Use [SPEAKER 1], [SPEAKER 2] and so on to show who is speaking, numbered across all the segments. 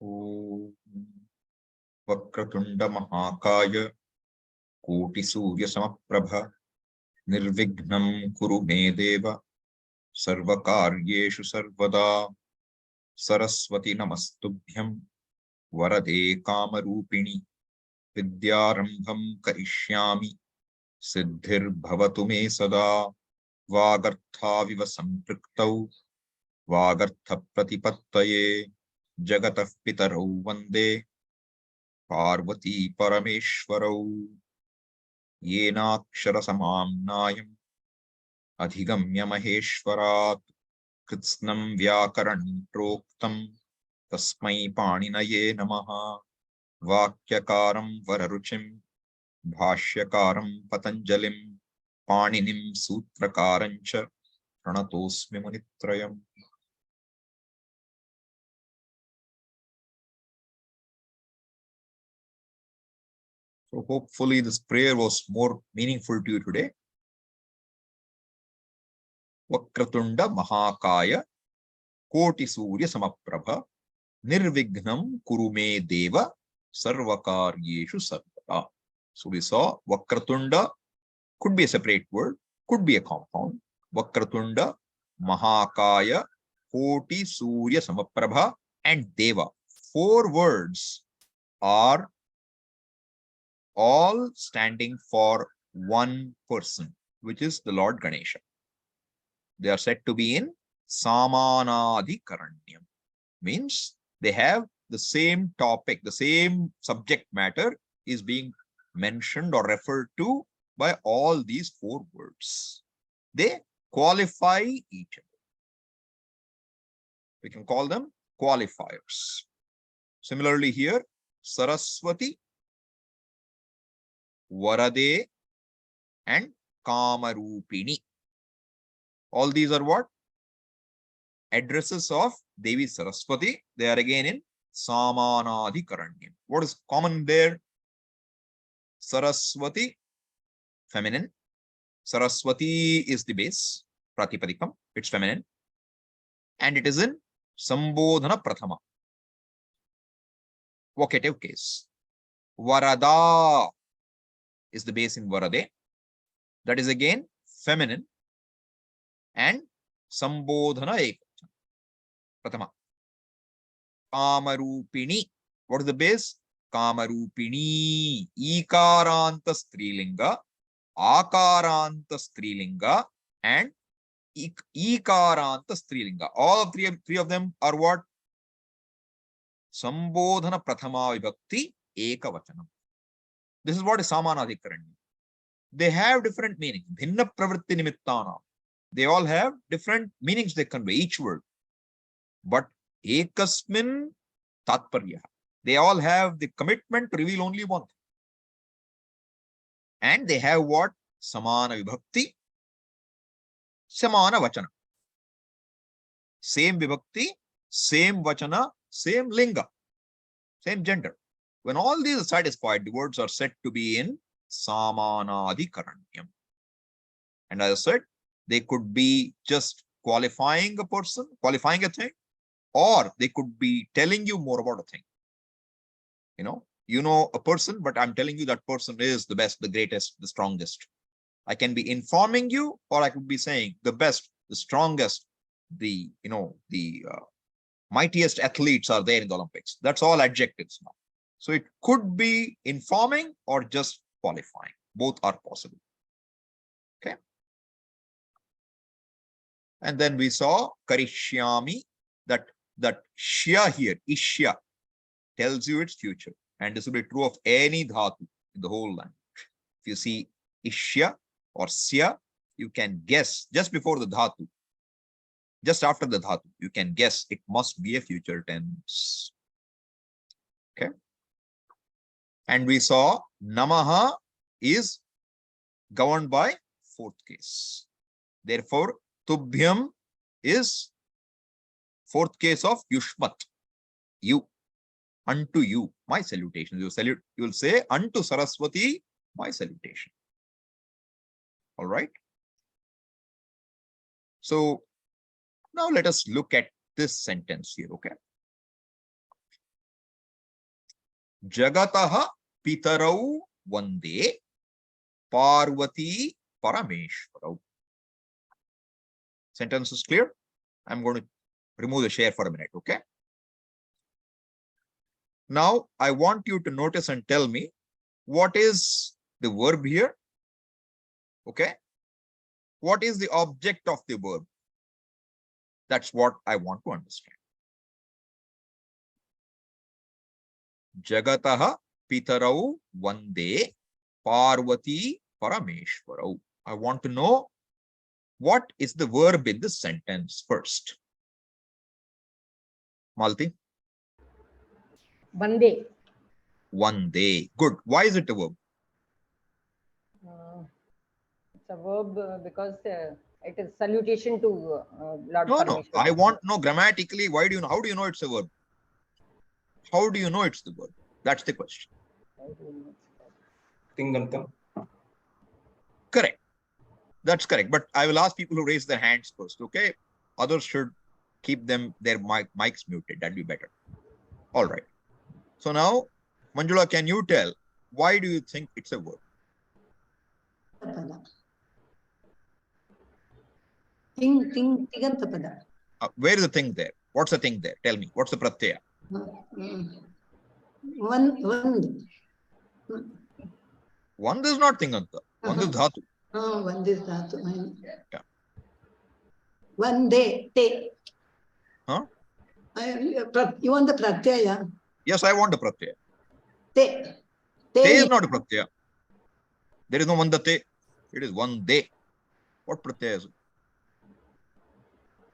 [SPEAKER 1] Om Vakratunda Mahakaya Koti Surya Samaprabha Nirvignam Kuru Me Deva Sarvakaryeshu Sarvada Saraswati Namastubhyam Varade Kamarupini Vidyarambham Karishyami Siddhir Bhavatu Me Sada Vagartha Viva Sampriktau Vagartha Pratipattaye Jagatah Pitarau Vande Parvati Parameshwarau Yenakshara Samamnayam Adhigamya Maheshwarat Kritsnam Vyakaran Proktam Tasmai Paninaye Namaha Vakyakaram Vararuchim Bhashyakaram Patanjalim Paninim Sutrakarancha Pranatosmi Munitrayam. So hopefully this prayer was more meaningful to you today. Vakratunda Mahakaya Koti Surya Samaprabha Nirvignam Kurume Deva Sarvakaryeshu Sarvada. So we saw Vakratunda could be a separate word, could be a compound. Vakratunda, Mahakaya, Koti Surya Samaprabha, and Deva. 4 words are all standing for one person, which is the Lord Ganesha. They are said to be in Samanadikaranyam. Means they have the same topic, the same subject matter is being mentioned or referred to by all these 4 words. They qualify each other. We can call them qualifiers. Similarly here, Saraswati, Varade, and Kamarupini. All these are what? Addresses of Devi Saraswati. They are again in Samanadikaranyam. What is common there? Saraswati, feminine. Saraswati is the base, Pratipadikam, it's feminine. And it is in Sambodhana Prathama, vocative case. Varada is the base in Varade. That is again feminine. And Sambodhana Ekashesha, Prathama. Kamarupini. What is the base? Kamarupini. Ikaranta Strilinga, Akaranta Strilinga, and Ikaranta Strilinga. All of three of them are what? Sambodhana Prathama Vibhakti Ekavachanam. This is what is Samanadikaranya. They have different meanings. Bhinna Pravritti Nimittana. They all have different meanings they convey, each word. But Ekasmin Tatparya. They all have the commitment to reveal only one thing. And they have what? Samana Vibhakti, Samana Vachana. Same Vibhakti, same Vachana, same Linga, same gender. When all these are satisfied, the words are said to be in Samanadikaranyam. And as I said, they could be just qualifying a person, qualifying a thing, or they could be telling you more about a thing. You know a person, but I'm telling you that person is the best, the greatest, the strongest. I can be informing you, or I could be saying the best, the strongest, the mightiest athletes are there in the Olympics. That's all adjectives now. So it could be informing or just qualifying. Both are possible. Okay. And then we saw Karishyami, that Shya here, Ishya, tells you its future. And this will be true of any dhatu in the whole language. If you see Ishya or Sya, you can guess just before the dhatu, just after the dhatu, you can guess it must be a future tense. Okay. And we saw Namaha is governed by 4th case. Therefore, Tubhyam is 4th case of Yushmat. You. Unto you, my salutation. You will say, unto Saraswati, my salutation. All right. So now let us look at this sentence here. Okay. Jagataha pitarau vande Parvati Parameshwarau. Sentence is clear? I'm going to remove the share for a minute, okay? Now, I want you to notice and tell me what is the verb here, okay? What is the object of the verb? That's what I want to understand. Jagataha pitarau vande Parvati Parameshwarau. I want to know what is the verb in this sentence first. Malti?
[SPEAKER 2] Vande.
[SPEAKER 1] Vande. Good. Why is it a verb?
[SPEAKER 2] It's a verb because it is salutation to Lord
[SPEAKER 1] No.
[SPEAKER 2] Parameshwar.
[SPEAKER 1] I want to know grammatically, why do you know? How do you know it's a verb? How do you know it's the verb? That's the question. Correct. That's correct. But I will ask people who raise their hands first, okay? Others should keep their mics muted. That'd be better. All right. So now, Manjula, can you tell, why do you think it's a verb?
[SPEAKER 3] Ting.
[SPEAKER 1] Where is the thing there? What's the thing there? Tell me. What's the pratyaya?
[SPEAKER 3] One.
[SPEAKER 1] One is not tinganta. One is dhatu.
[SPEAKER 3] Oh, one is dhatu.
[SPEAKER 1] Yeah.
[SPEAKER 3] One day. Te.
[SPEAKER 1] Huh?
[SPEAKER 3] You want the pratyaya?
[SPEAKER 1] Yes, I want the pratyaya.
[SPEAKER 3] Te.
[SPEAKER 1] Te is not a pratyaya. There is no vandate. It is one day. What pratyaya is it?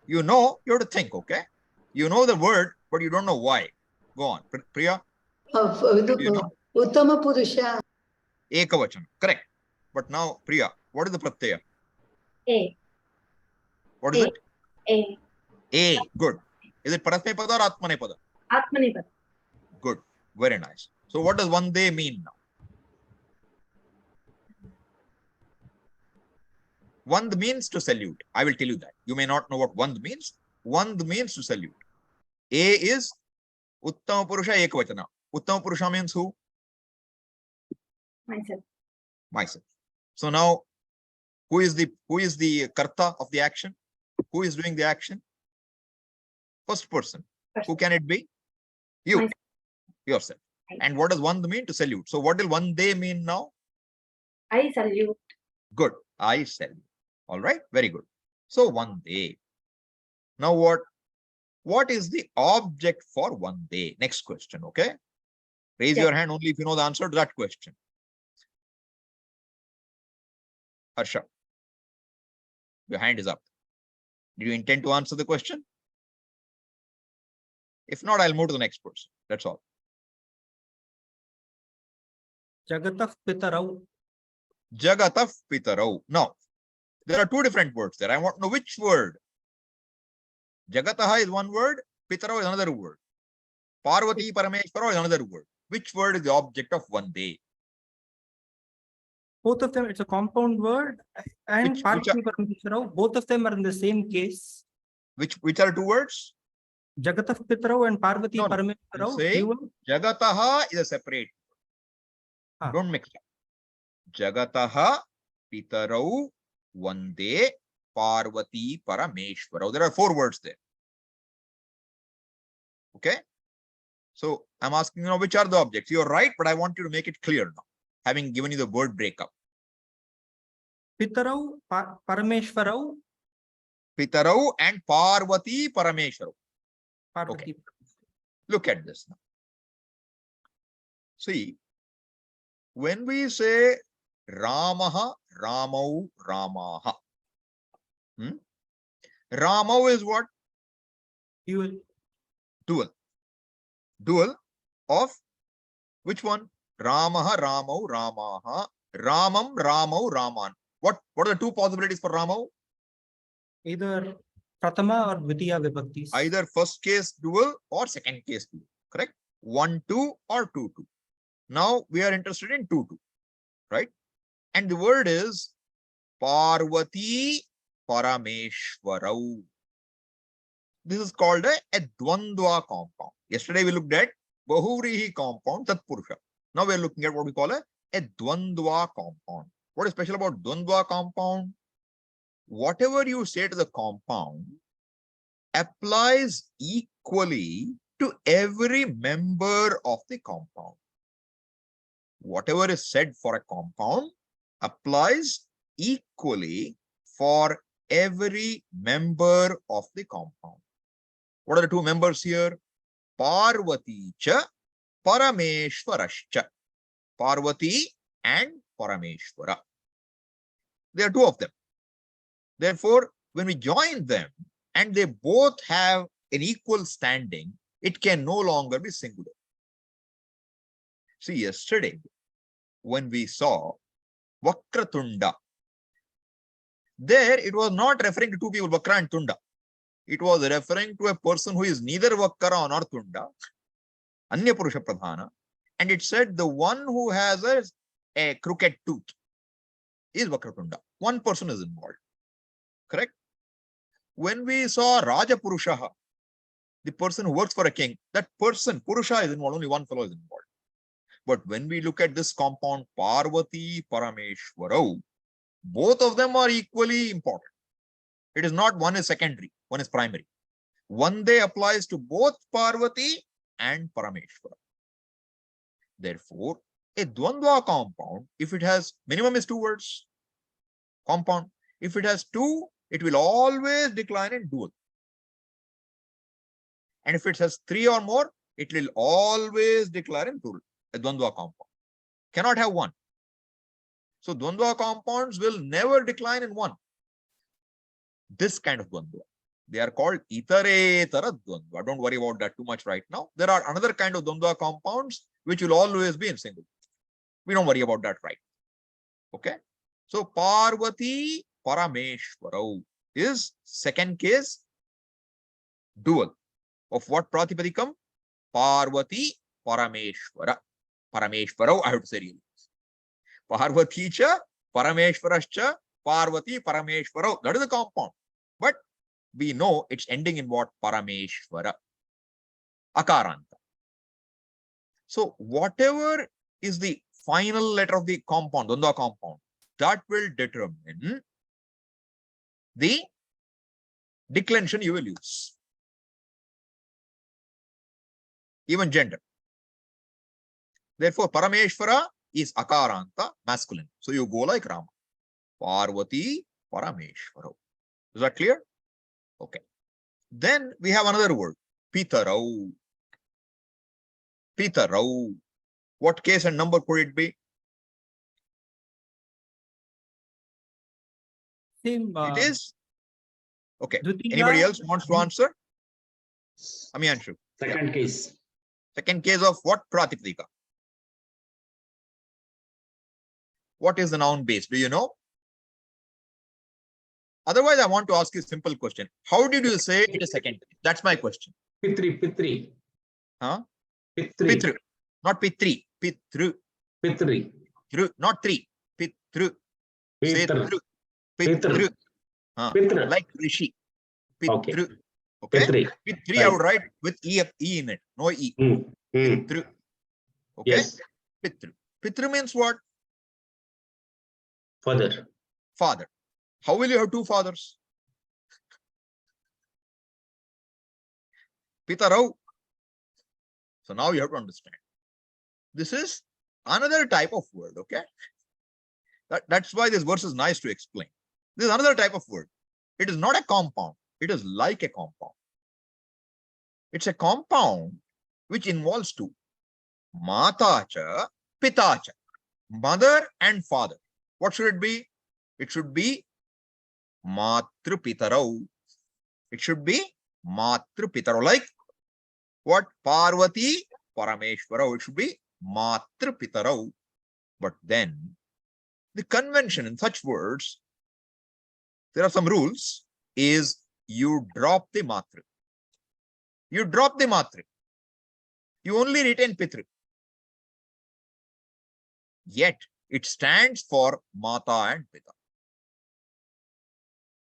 [SPEAKER 1] You know, you have to think, okay? You know the word, but you don't know why. Go on. Priya? You know?
[SPEAKER 3] Uttama Purusha.
[SPEAKER 1] Ekavachana. Correct. But now, Priya, what is the pratyaya?
[SPEAKER 2] A.
[SPEAKER 1] What is it?
[SPEAKER 2] A.
[SPEAKER 1] A. Good. Is it parasmapada or atmanepada?
[SPEAKER 2] Atmanepada.
[SPEAKER 1] Good. Very nice. So what does one day mean now? One means to salute. I will tell you that. You may not know what one means. One means to salute. A is Uttama Purusha Ekavachana. Uttama Purusha means who?
[SPEAKER 2] Myself.
[SPEAKER 1] Myself. So now, who is the karta of the action? Who is doing the action? First person. Who can it be? You.
[SPEAKER 2] Myself.
[SPEAKER 1] Yourself. And what does one mean? To salute. So what will one day mean now?
[SPEAKER 2] I salute.
[SPEAKER 1] Good. I salute. All right. Very good. So one day. Now what is the object for one day? Next question. Okay. Raise your hand only if you know the answer to that question. Harsha. Your hand is up. Do you intend to answer the question? If not, I'll move to the next person. That's all.
[SPEAKER 4] Jagatah pitarau.
[SPEAKER 1] Jagatah pitarau. Now, there are two different words there. I want to know which word. Jagataha is one word. Pitarau is another word. Parvati Parameshwarau is another word. Which word is the object of one day?
[SPEAKER 4] Both of them, it's a compound word. And Parvati Parameshwarau, both of them are in the same case.
[SPEAKER 1] Which are two words?
[SPEAKER 4] Jagatah pitarau and Parvati Parameshwarau.
[SPEAKER 1] Jagataha is a separate. Don't mix it. Jagataha pitarau vande Parvati Parameshwarau. There are four words there. Okay. So I'm asking you now, which are the objects? You're right, but I want you to make it clear now, having given you the word breakup.
[SPEAKER 4] Pitarau, Parameshwarau.
[SPEAKER 1] Pitarau and Parvati Parameshwarau. Okay. Look at this now. See, when we say Ramaha, Ramau, Ramaha. Ramau is what?
[SPEAKER 4] Dual.
[SPEAKER 1] Dual of which one? Ramaha, Ramau, Ramaha. Ramam, Ramau, Raman. What are the two possibilities for Ramau?
[SPEAKER 4] Either Pratama or Dvitiya vibhaktis.
[SPEAKER 1] Either first case dual or second case dual. Correct? 1-2 or 2-2. Now we are interested in 2-2. Right? And the word is Parvati Parameshwarau. This is called a dvandava compound. Yesterday we looked at Bahuvrihi compound, Tatpurusha. Now we are looking at what we call a dvandava compound. What is special about dvandava compound? Whatever you say to the compound applies equally to every member of the compound. Whatever is said for a compound applies equally for every member of the compound. What are the two members here? Parvati cha Parameshwarascha. Parvati and Parameshwara. There are two of them. Therefore, when we join them and they both have an equal standing, it can no longer be singular. See, yesterday, when we saw Vakratunda, there it was not referring to two people, Vakra and Tunda. It was referring to a person who is neither Vakara nor Tunda, Anya Purusha Pradhana, and it said the one who has a crooked tooth is Vakratunda. One person is involved. Correct? When we saw Raja Purushaha, the person who works for a king, that person, Purusha, is involved, only one fellow is involved. But when we look at this compound, Parvati Parameshwarau, both of them are equally important. It is not one is secondary, one is primary. One day applies to both Parvati and Parameshwara. Therefore, a dvandva compound, if it has minimum is two words, compound. If it has two, it will always decline in dual. And if it has three or more, it will always declare in plural. A dvandva compound cannot have one. So dvandva compounds will never decline in one. This kind of dvandva, they are called itaretara dvandva. Don't worry about that too much right now. There are another kind of dvandva compounds which will always be in single. We don't worry about that right. Okay. So Parvati Parameshwarau is second case dual of what pratipadikam? Parvati Parameshwara. Parameshwarau, I have to say really. Parvati cha Parameshwarascha Parvati Parameshwarau. That is the compound. But we know it's ending in what? Parameshwara. Akaranta. So whatever is the final letter of the compound, dvandva compound, that will determine the declension you will use. Even gender. Therefore, Parameshwara is Akaranta, masculine. So you go like Rama. Parvati Parameshwara. Is that clear? Okay. Then we have another word. Pitarau. Pitarau. What case and number could it be?
[SPEAKER 4] Same.
[SPEAKER 1] It is. Okay.
[SPEAKER 4] Dvitiya,
[SPEAKER 1] Anybody else wants to answer? Amiyanshu.
[SPEAKER 5] Second case.
[SPEAKER 1] Second case of what? Pratipadika. What is the noun base? Do you know? Otherwise, I want to ask you a simple question. How did you say it is second case? That's my question.
[SPEAKER 5] Pitri.
[SPEAKER 1] Huh?
[SPEAKER 5] Pitri.
[SPEAKER 1] Pitru. Not Pitri. Pitru.
[SPEAKER 5] Pitri.
[SPEAKER 1] Thru. Not three. Pitru. Say
[SPEAKER 5] Pitr.
[SPEAKER 1] thru.
[SPEAKER 5] Pitr.
[SPEAKER 1] Pitru. Huh.
[SPEAKER 5] Pitr.
[SPEAKER 1] Like Rishi.
[SPEAKER 5] Okay.
[SPEAKER 1] Pitru. Okay.
[SPEAKER 5] Pitri.
[SPEAKER 1] Pitri, I would write with E in it. No E. Pitru. Okay.
[SPEAKER 5] Yes.
[SPEAKER 1] Pitru. Pitru means what?
[SPEAKER 5] Father.
[SPEAKER 1] Father. How will you have two fathers? Pitarau. So now you have to understand. This is another type of word, okay? That's why this verse is nice to explain. This is another type of word. It is not a compound. It is like a compound. It's a compound which involves two. Mata cha, pita cha. Mother and father. What should it be? It should be matru pitarau. It should be matru pitarau. Like what? Parvati Parameshwarau. It should be matru pitarau. But then the convention in such words, there are some rules, is you drop the matra. You drop the matra. You only retain pitru. Yet it stands for mata and pita.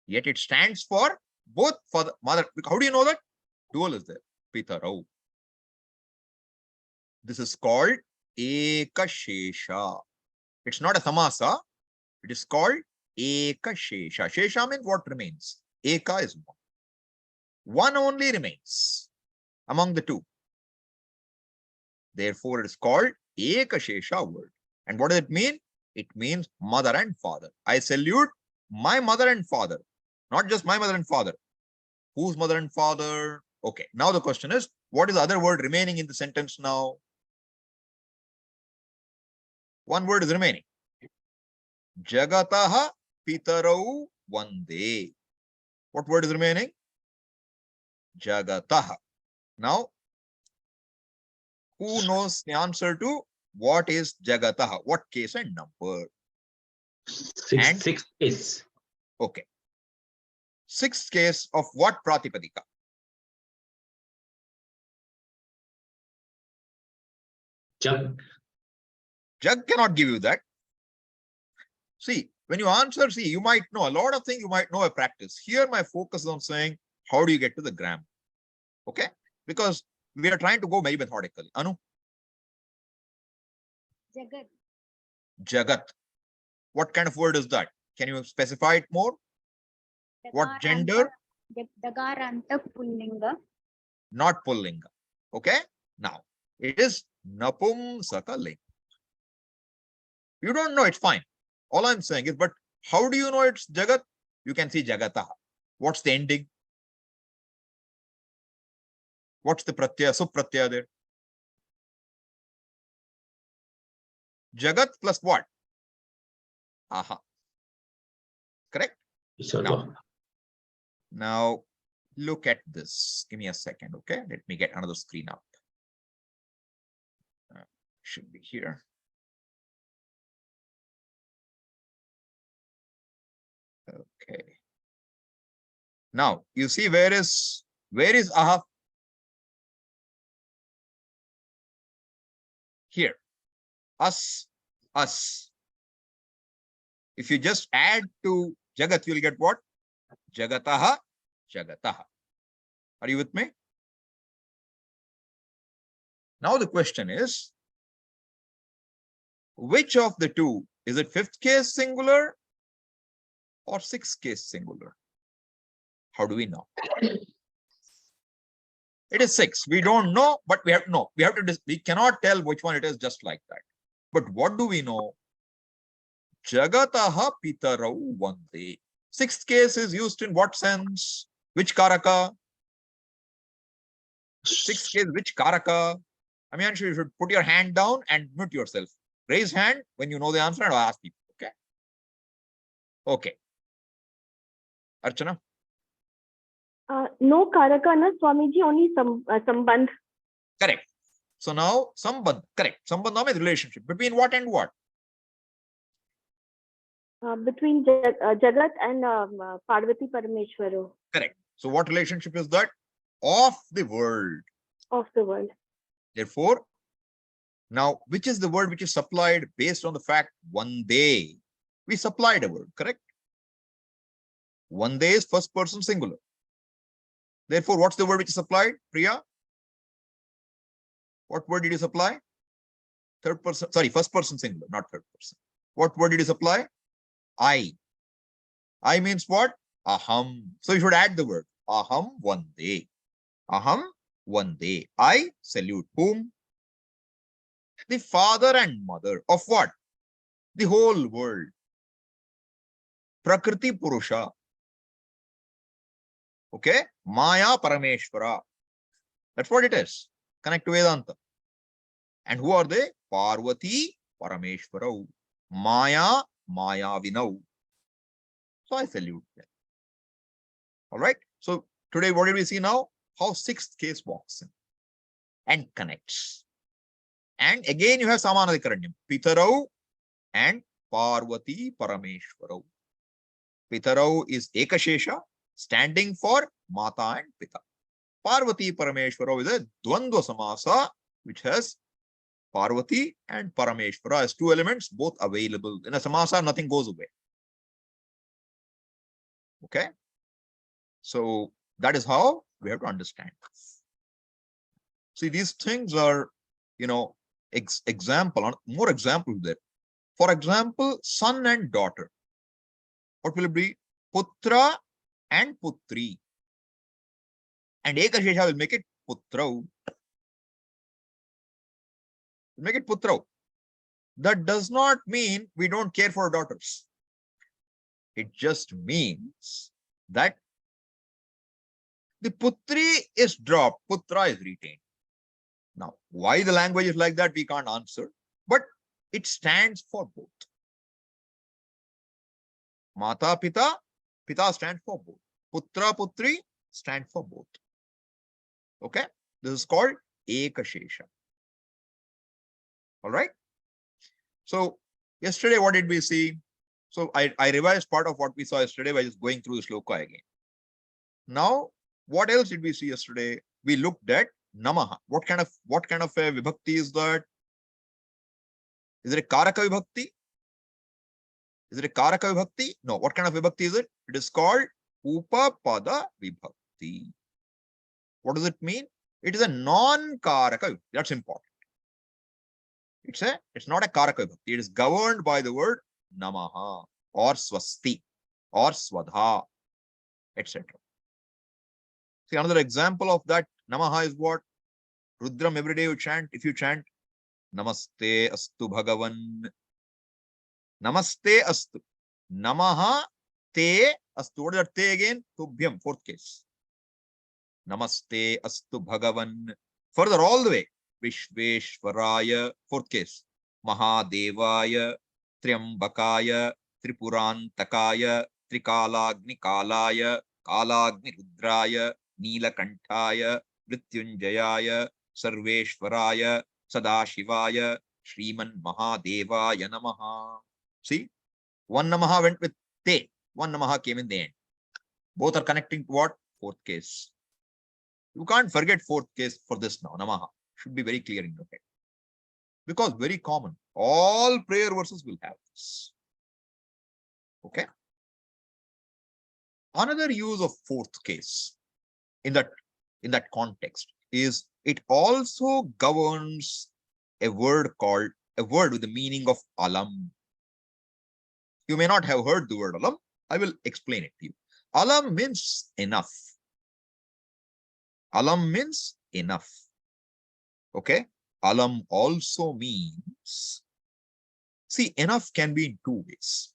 [SPEAKER 1] Yet it stands for both father, mother. How do you know that? Dual is there. Pitarau. This is called ekashesha. It's not a samasa. It is called ekashesha. Shesha means what remains. Eka is one. One only remains among the two. Therefore, it is called ekashesha word. And what does it mean? It means mother and father. I salute my mother and father. Not just my mother and father. Whose mother and father? Okay. Now the question is, what is the other word remaining in the sentence now? One word is remaining. Jagataha pitarau vande. What word is remaining? Jagataha. Now, who knows the answer to what is Jagataha? What case and number? And-
[SPEAKER 5] Sixth case.
[SPEAKER 1] Okay. Sixth case of what pratipadika?
[SPEAKER 5] Jag.
[SPEAKER 1] Jag cannot give you that. See, when you answer, see, you might know a lot of things you might know a practice. Here, my focus is on saying, how do you get to the grammar? Okay? Because we are trying to go very methodically. Anu?
[SPEAKER 6] Jagat.
[SPEAKER 1] Jagat. What kind of word is that? Can you specify it more? What gender?
[SPEAKER 6] Dagaranta pullinga.
[SPEAKER 1] Not pullinga. Okay? Now, it is napumsakalinga. You don't know, it's fine. All I'm saying is, but how do you know it's Jagat? You can see Jagataha. What's the ending? What's the pratyaya, supratyaya there? Jagat plus what? Aha. Correct?
[SPEAKER 5] Ishwarva.
[SPEAKER 1] Now, look at this. Give me a second, okay? Let me get another screen up. Should be here. Okay. Now, you see where is aha? Here. Us. If you just add to Jagat, you'll get what? Jagataha. Are you with me? Now the question is, which of the two, is it fifth case singular or sixth case singular? How do we know? It is six. We don't know, but we have to know. We cannot tell which one it is just like that. But what do we know? Jagataha pitarau vande. Sixth case is used in what sense? Which karaka? Sixth case, which karaka? I mean, you should put your hand down and mute yourself. Raise hand when you know the answer and I'll ask people. Okay. Okay. Archana?
[SPEAKER 7] No karaka, na Swamiji, only sambandh.
[SPEAKER 1] Correct. So now, sambandh. Correct. Sambandh means relationship. Between what and what?
[SPEAKER 7] Between Jagat and Parvati Parameshwaro.
[SPEAKER 1] Correct. So what relationship is that? Of the world.
[SPEAKER 7] Of the world.
[SPEAKER 1] Therefore, now, which is the word which is supplied based on the fact one day? We supplied a word, correct? One day is first person singular. Therefore, what's the word which is supplied? Priya? What word did you supply? Third person, sorry, first person singular, not third person. What word did you supply? I. I means what? Aham. So you should add the word. Aham one day. Aham one day. I salute whom? The father and mother of what? The whole world. Prakriti Purusha. Okay? Maya Parameshwara. That's what it is. Connect to Vedanta. And who are they? Parvati Parameshwara. Maya Mayavinau. So I salute them. All right. So today, what did we see now? How sixth case walks in and connects. And again, you have Samanadikaranyam. Pitarau and Parvati Parameshwarau. Pitarau is ekashesha, standing for Mata and Pita. Parvati Parameshwarau is a dvandava samasa, which has Parvati and Parameshwara as two elements, both available. In a samasa, nothing goes away. Okay. So that is how we have to understand. See, these things are, Example, more examples there. For example, son and daughter. What will it be? Putra and putri. And ekashesha will make it putrau. Make it putrau. That does not mean we don't care for daughters. It just means that the putri is dropped, putra is retained. Now, why the language is like that, we can't answer, but it stands for both. Mata, pita, pita stands for both. Putra, putri stand for both. Okay, this is called ekashesha. All right. So yesterday, what did we see? So I revised part of what we saw yesterday by just going through the shloka again. Now, what else did we see yesterday? We looked at namaha. What kind of a vibhakti is that? Is it a karaka vibhakti? Is it a karaka vibhakti? No. What kind of vibhakti is it? It is called upapada vibhakti. What does it mean? It is a non-karaka. That's important. It's not a karaka vibhakti. It is governed by the word namaha or swasti or swadha, etc. See, another example of that namaha is what? Rudram, every day you chant. If you chant namaste astu bhagavan, namaste astu, namaha te astu. What is that te again? Tubhyam, fourth case. Namaste astu bhagavan. Further all the way. Vishveshvaraya, fourth case. Mahadevaya, Triambakaya, Tripurantakaya, Trikalagnikalaya, Kalagni Rudraya, Neelakantaya, Mrityunjayaya, Sarveshvaraya, Sadashivaya, Shriman Mahadevaya Namaha. See, one Namaha went with Te, one Namaha came in the end. Both are connecting to what? Fourth case. You can't forget fourth case for this now. Namaha should be very clear in your head. Because very common. All prayer verses will have this. Okay. Another use of fourth case in that context is it also governs a word with the meaning of alam. You may not have heard the word alam. I will explain it to you. Alam means enough. Alam means enough. Okay. Alam also means, see, enough can be in two ways.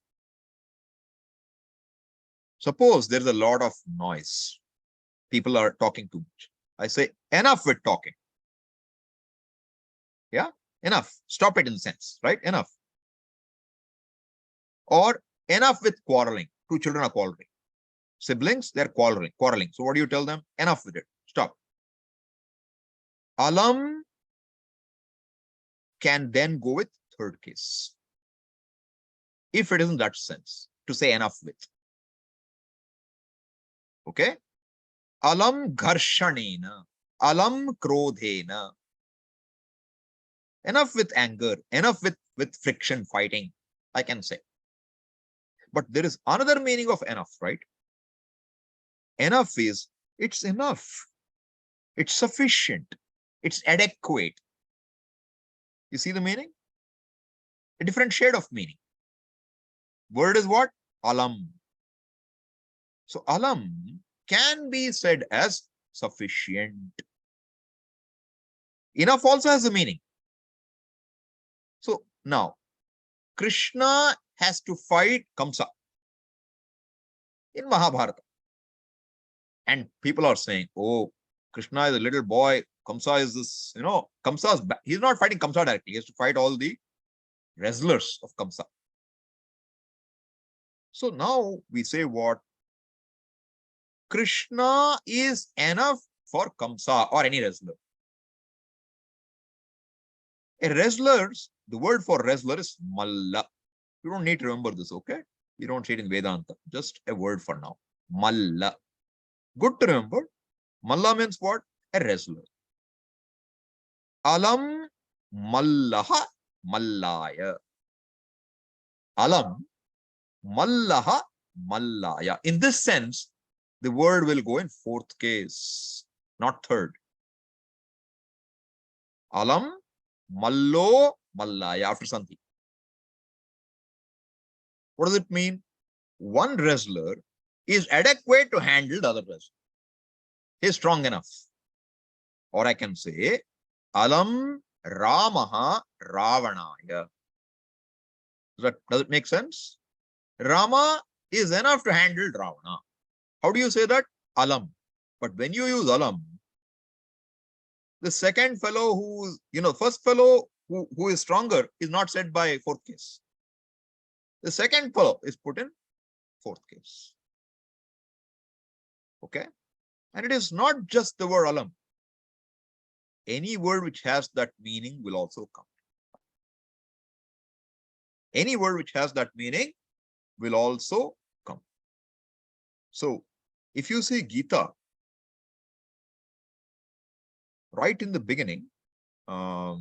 [SPEAKER 1] Suppose there's a lot of noise. People are talking too much. I say, enough with talking. Yeah, enough. Stop it in a sense, right? Enough. Or enough with quarreling. Two children are quarreling. Siblings, they're quarreling. So what do you tell them? Enough with it. Stop. Alam can then go with third case. If it is in that sense, to say enough with. Okay? Alam gharshanena. Alam krodhena. Enough with anger. Enough with friction, fighting, I can say. But there is another meaning of enough, right? Enough is, it's enough. It's sufficient. It's adequate. You see the meaning? A different shade of meaning. Word is what? Alam. So alam can be said as sufficient. Enough also has a meaning. So now, Krishna has to fight Kamsa in Mahabharata. And people are saying, oh, Krishna is a little boy. Kamsa is this, he's not fighting Kamsa directly. He has to fight all the wrestlers of Kamsa. So now we say what? Krishna is enough for Kamsa or any wrestler. The word for wrestler is Malla. You don't need to remember this, okay? You don't say it in Vedanta. Just a word for now. Malla. Good to remember. Malla means what? A wrestler. Alam Mallaha Mallaya. Alam Mallaha Mallaya. In this sense, the word will go in fourth case, not third. Alam Mallo, Mallaya after Sandhi. What does it mean? One wrestler is adequate to handle the other wrestler. He is strong enough. Or I can say, Alam Ramaha Ravanaya. Does it make sense? Rama is enough to handle Ravana. How do you say that? Alam. But when you use alam, the second fellow who's, first fellow who is stronger is not said by fourth case. The second fellow is put in fourth case. Okay? And it is not just the word alam. Any word which has that meaning will also come. Any word which has that meaning will also come. So, if you see Gita, right in the beginning, not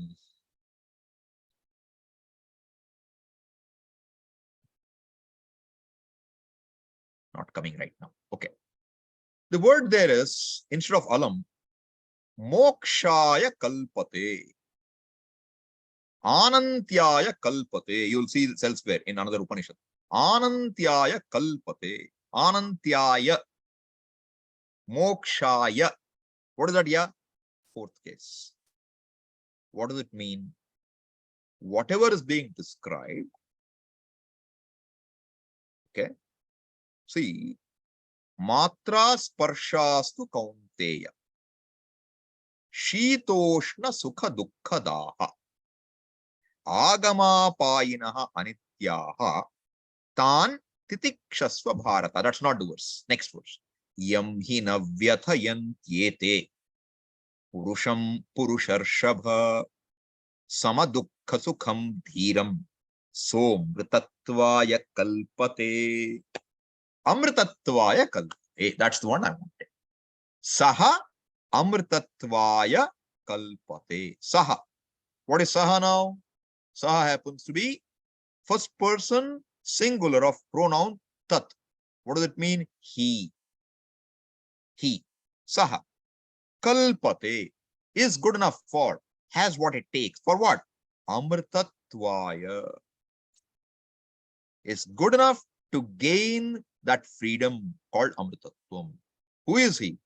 [SPEAKER 1] coming right now. Okay. The word there is, instead of alam, mokshaya kalpate. Anantyaya kalpate. You'll see this elsewhere in another Upanishad. Anantyaya kalpate. Anantyaya. Mokshaya. What is that? Yeah? Fourth case. What does it mean? Whatever is being described. Okay. See. Matra sparshastu kaunteya. Shitoshna sukha dukkha daha. Agama payinaha anityaha tan titikshasva bharata. That's not the verse. Next verse. Yam hi navyathayantyete purusham purusharshabha samadukha sukham dhiram somritattvaya kalpate. Amritattvaya kalpate. That's the one I wanted. Saha amritattvaya kalpate. Saha. What is saha now? Saha happens to be first person singular of pronoun tat. What does it mean? He. He. Saha. Kalpate is good enough for, has what it takes. For what? Amritattvaya. Is good enough to gain that freedom called amritattvam. Who is he?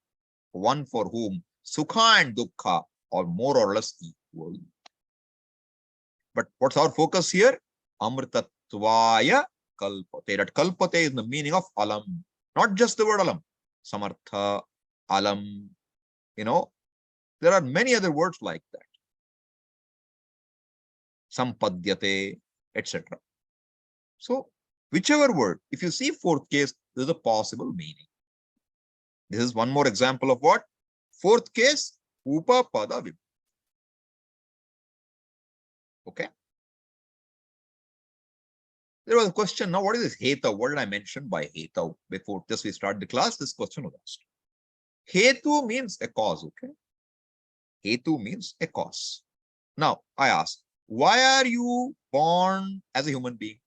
[SPEAKER 1] One for whom sukha and dukkha are more or less equal. But what's our focus here? Amritattvaya kalpate. That kalpate is the meaning of alam. Not just the word alam. Samartha, alam. There are many other words like that. Sampadyate, etc. So, whichever word, if you see fourth case, there's a possible meaning. This is one more example of what? Fourth case, upapada vibhaktis. Okay. There was a question now, what is this heta? What did I mention by heta? Before just we start the class, this question was asked. Hetu means a cause, okay? Hetu means a cause. Now, I ask, why are you born as a human being?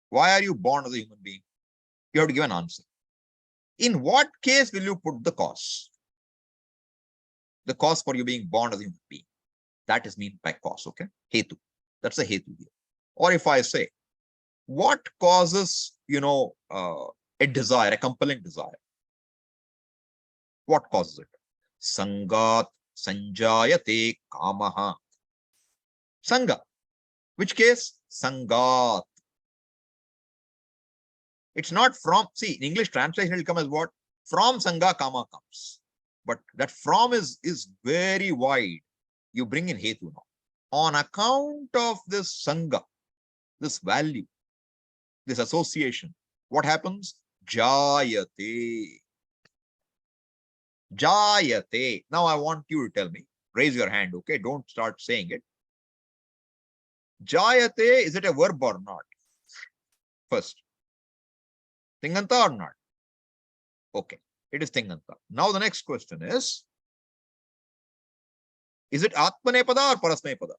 [SPEAKER 1] Why are you born as a human being? You have to give an answer. In what case will you put the cause? The cause for you being born as a human being. That is meant by cause, okay? Hetu. That's a hetu here. Or if I say, what causes, a desire, a compelling desire? What causes it? Sangat sanjayate kamaha. Sangha. Which case? Sangat. It's not from, see, in English translation it will come as what? From Sangha Kama comes. But that from is very wide. You bring in Hetu now. On account of this Sangha, this value, this association, what happens? Jayate. Jayate. Now I want you to tell me. Raise your hand, okay? Don't start saying it. Jayate, is it a verb or not? First. Tinganta or not? Okay, it is Tinganta. Now the next question is it Atmanepada or Parasmanepada?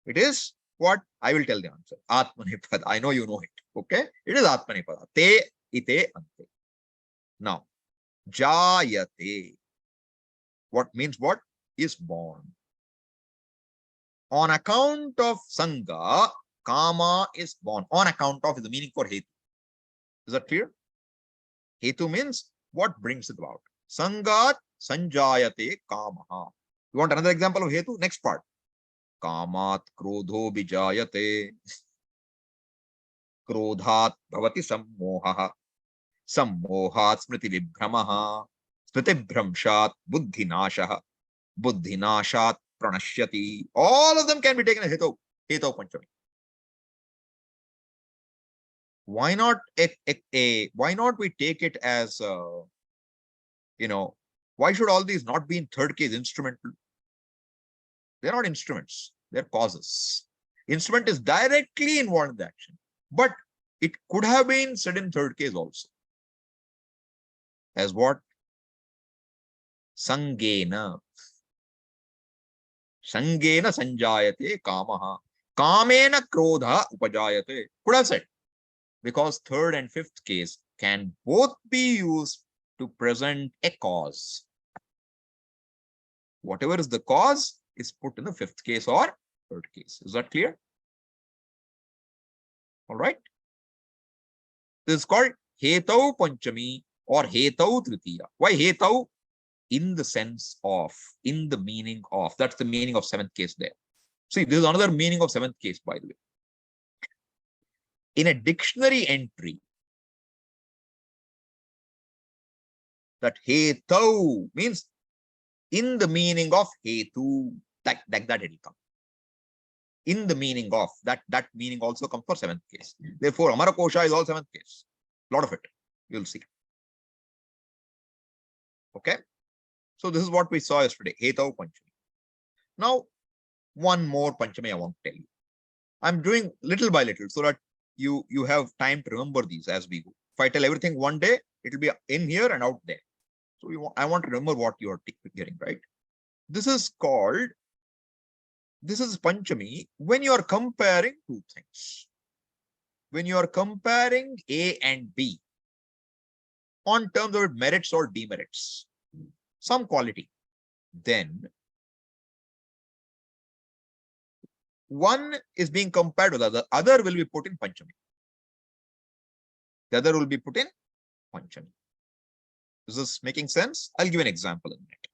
[SPEAKER 1] It is what? I will tell the answer. Atmanepada. I know you know it. Okay, it is Atmanepada. Te, ite, ante. Now, jayate. What means what? Is born. On account of sanga, kama is born. On account of is the meaning for hetu. Is that clear? Hetu means what brings it about. Sangat sanjayate kamaha. You want another example of hetu? Next part. Kamat krodho bijayate. Krodhat bhavati sammohaha. Sammohat smriti vibhramaha. Smriti bhramshat buddhinashaha. Buddhinashat pranashyati. All of them can be taken as hetu. Hetu panchami. Why not why not we take it as why should all these not be in third case instrumental? They're not instruments, they're causes. Instrument is directly involved in the action, but it could have been said in third case also. As what? Sangena. Sangena sanjayate kamaha. Kamena krodha upajayate. Could have said. Because third and fifth case can both be used to present a cause. Whatever is the cause is put in the fifth case or third case. Is that clear? All right. This is called hetau panchami or hetau tritiya. Why hetau? In the sense of, in the meaning of. That's the meaning of seventh case there. See, this is another meaning of seventh case, by the way. In a dictionary entry, that hetau means in the meaning of hetu, that it will come. In the meaning of, that meaning also comes for seventh case. Therefore, Amara Kosha is all seventh case. A lot of it, you'll see. Okay. So this is what we saw yesterday, hetau panchami. Now, one more panchami I want to tell you. I'm doing little by little so that you have time to remember these as we go. If I tell everything one day, it will be in here and out there. So I want to remember what you are hearing, right? This is panchami when you are comparing two things. When you are comparing A and B on terms of merits or demerits, some quality, then one is being compared with the other will be put in panchami. The other will be put in panchami. Is this making sense? I'll give an example in it.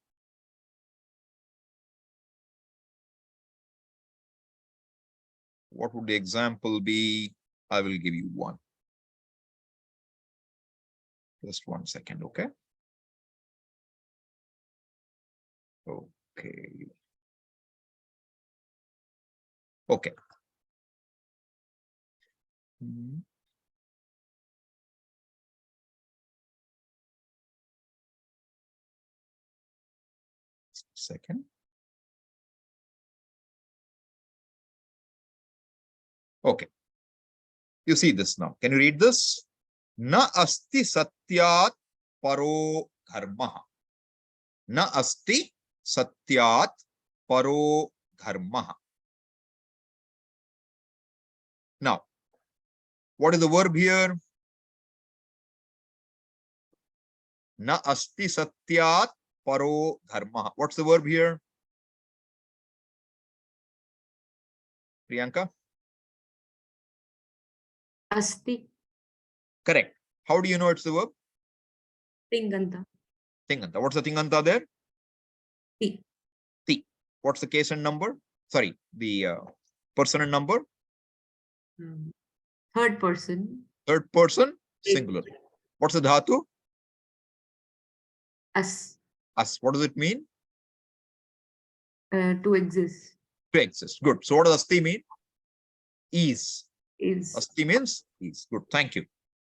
[SPEAKER 1] What would the example be? I will give you one. Just 1 second, okay? Okay. Okay. Second. Okay. You see this now. Can you read this? Na asti satyat paro dharmaha. Na asti satyat paro dharmaha. Now, what is the verb here? Na asti satyat paro dharmaha. What's the verb here? Priyanka?
[SPEAKER 8] Asti.
[SPEAKER 1] Correct. How do you know it's the verb?
[SPEAKER 8] Tinganta.
[SPEAKER 1] Tinganta. What's the tinganta there?
[SPEAKER 8] Ti.
[SPEAKER 1] Ti. What's the case and number? Sorry, the person and number?
[SPEAKER 8] Third person.
[SPEAKER 1] Third person, singular. What's the dhatu?
[SPEAKER 8] As.
[SPEAKER 1] As. What does it mean?
[SPEAKER 8] To exist.
[SPEAKER 1] To exist. Good. So what does asti mean? Is.
[SPEAKER 8] Is.
[SPEAKER 1] Asti means is. Good. Thank you.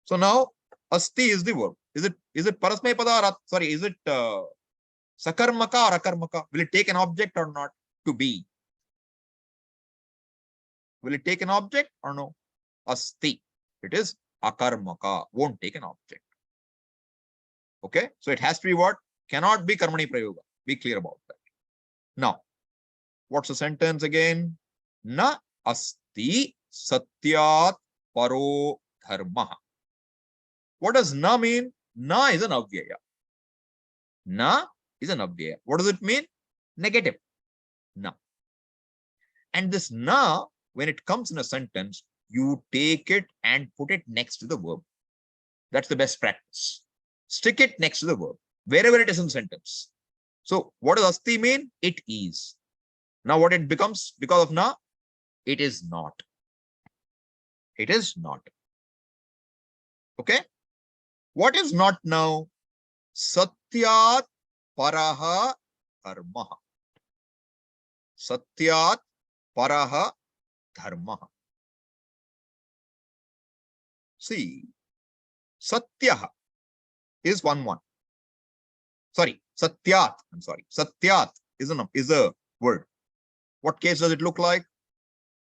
[SPEAKER 1] So now asti is the verb. Is it parasmay pada? Sorry, is it sakarmaka or akarmaka? Will it take an object or not? To be. Will it take an object or no? Asti. It is akarmaka. Won't take an object. Okay. So it has to be what? Cannot be karmani prayoga. Be clear about that. Now, what's the sentence again? Na asti satyat paro dharmaha. What does na mean? Na is an avyaya. Na is an abhyaya. What does it mean? Negative. Na. And this na, when it comes in a sentence, you take it and put it next to the verb. That's the best practice. Stick it next to the verb, wherever it is in the sentence. So what does asti mean? It is. Now what it becomes because of na? It is not. It is not. Okay? What is not now? Satyat paraha dharmaha. Satyat paraha dharmaha. See, Satyaha is one. Sorry, Satyat. I'm sorry. Satyat is a word. What case does it look like?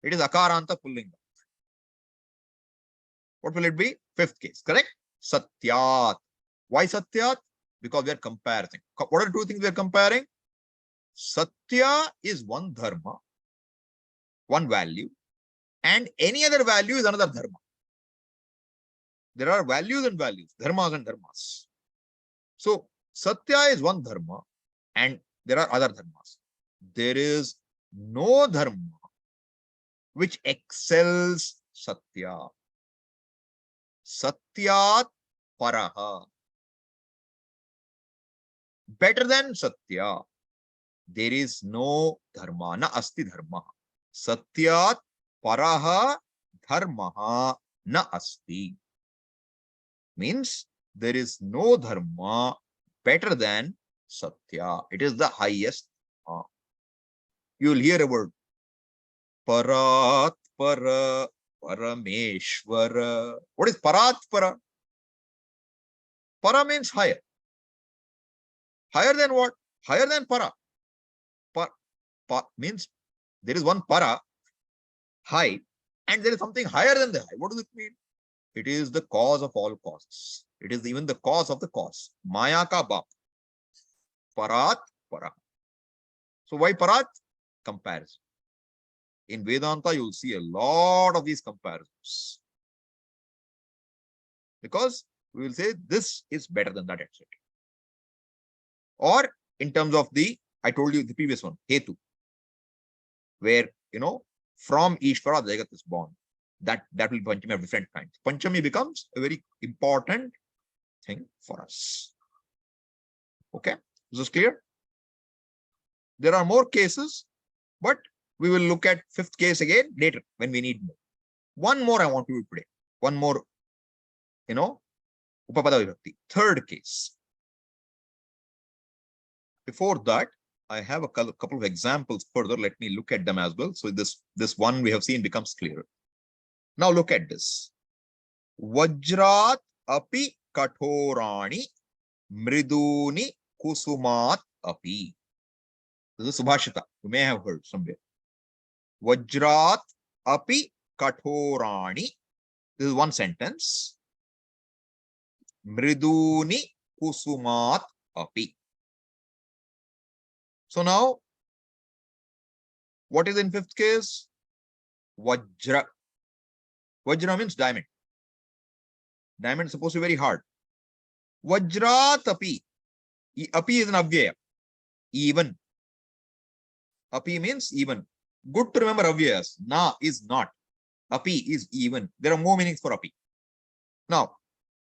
[SPEAKER 1] It is akaranta pullinga. What will it be? Fifth case, correct? Satyat. Why Satyat? Because we are comparing. What are the two things we are comparing? Satya is one dharma, one value, and any other value is another dharma. There are values and values, dharmas and dharmas. So Satya is one dharma and there are other dharmas. There is no dharma which excels Satya. Satyat paraha. Better than Satya. There is no dharma, na asti dharma. Satyat paraha dharmaha na asti. Means there is no dharma better than Satya. It is the highest. You will hear a word. Parat para, parameshwara. What is parat para? Para means higher. Higher than what? Higher than para. Means there is one para, high, and there is something higher than the high. What does it mean? It is the cause of all causes. It is even the cause of the cause. Maya ka bap. Parat para. So why parat? Comparison. In Vedanta, you will see a lot of these comparisons. Because we will say this is better than that, etc. Or in terms of I told you the previous one, hetu, where, from Ishvara, the Jagat is born. That will be Panchami of different kinds. Panchami becomes a very important thing for us. Okay, is this clear? There are more cases, but we will look at fifth case again later when we need more. One more I want to do today. One more, upapada vibhakti. Third case. Before that, I have a couple of examples further. Let me look at them as well. So this one we have seen becomes clearer. Now look at this. Vajrat api kathorani mriduni kusumat api. This is Subhashita. You may have heard somewhere. Vajrat api kathorani. This is one sentence. Mriduni kusumat api. So now, what is in fifth case? Vajra. Vajra means diamond. Diamond is supposed to be very hard. Vajrat api. Api is an avyaya. Even. Api means even. Good to remember avyayas. Na is not. Api is even. There are more meanings for api. Now,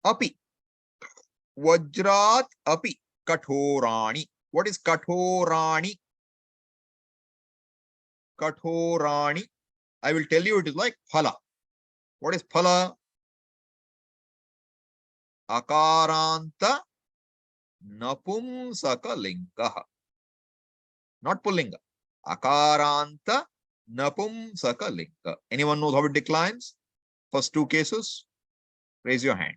[SPEAKER 1] api. Vajrat api kathorani. What is kathorani? Kathorani. I will tell you it is like phala. What is phala? Akaranta napumsakalinga. Not pullinga. Akaranta napumsakalinga. Anyone knows how it declines? First two cases? Raise your hand.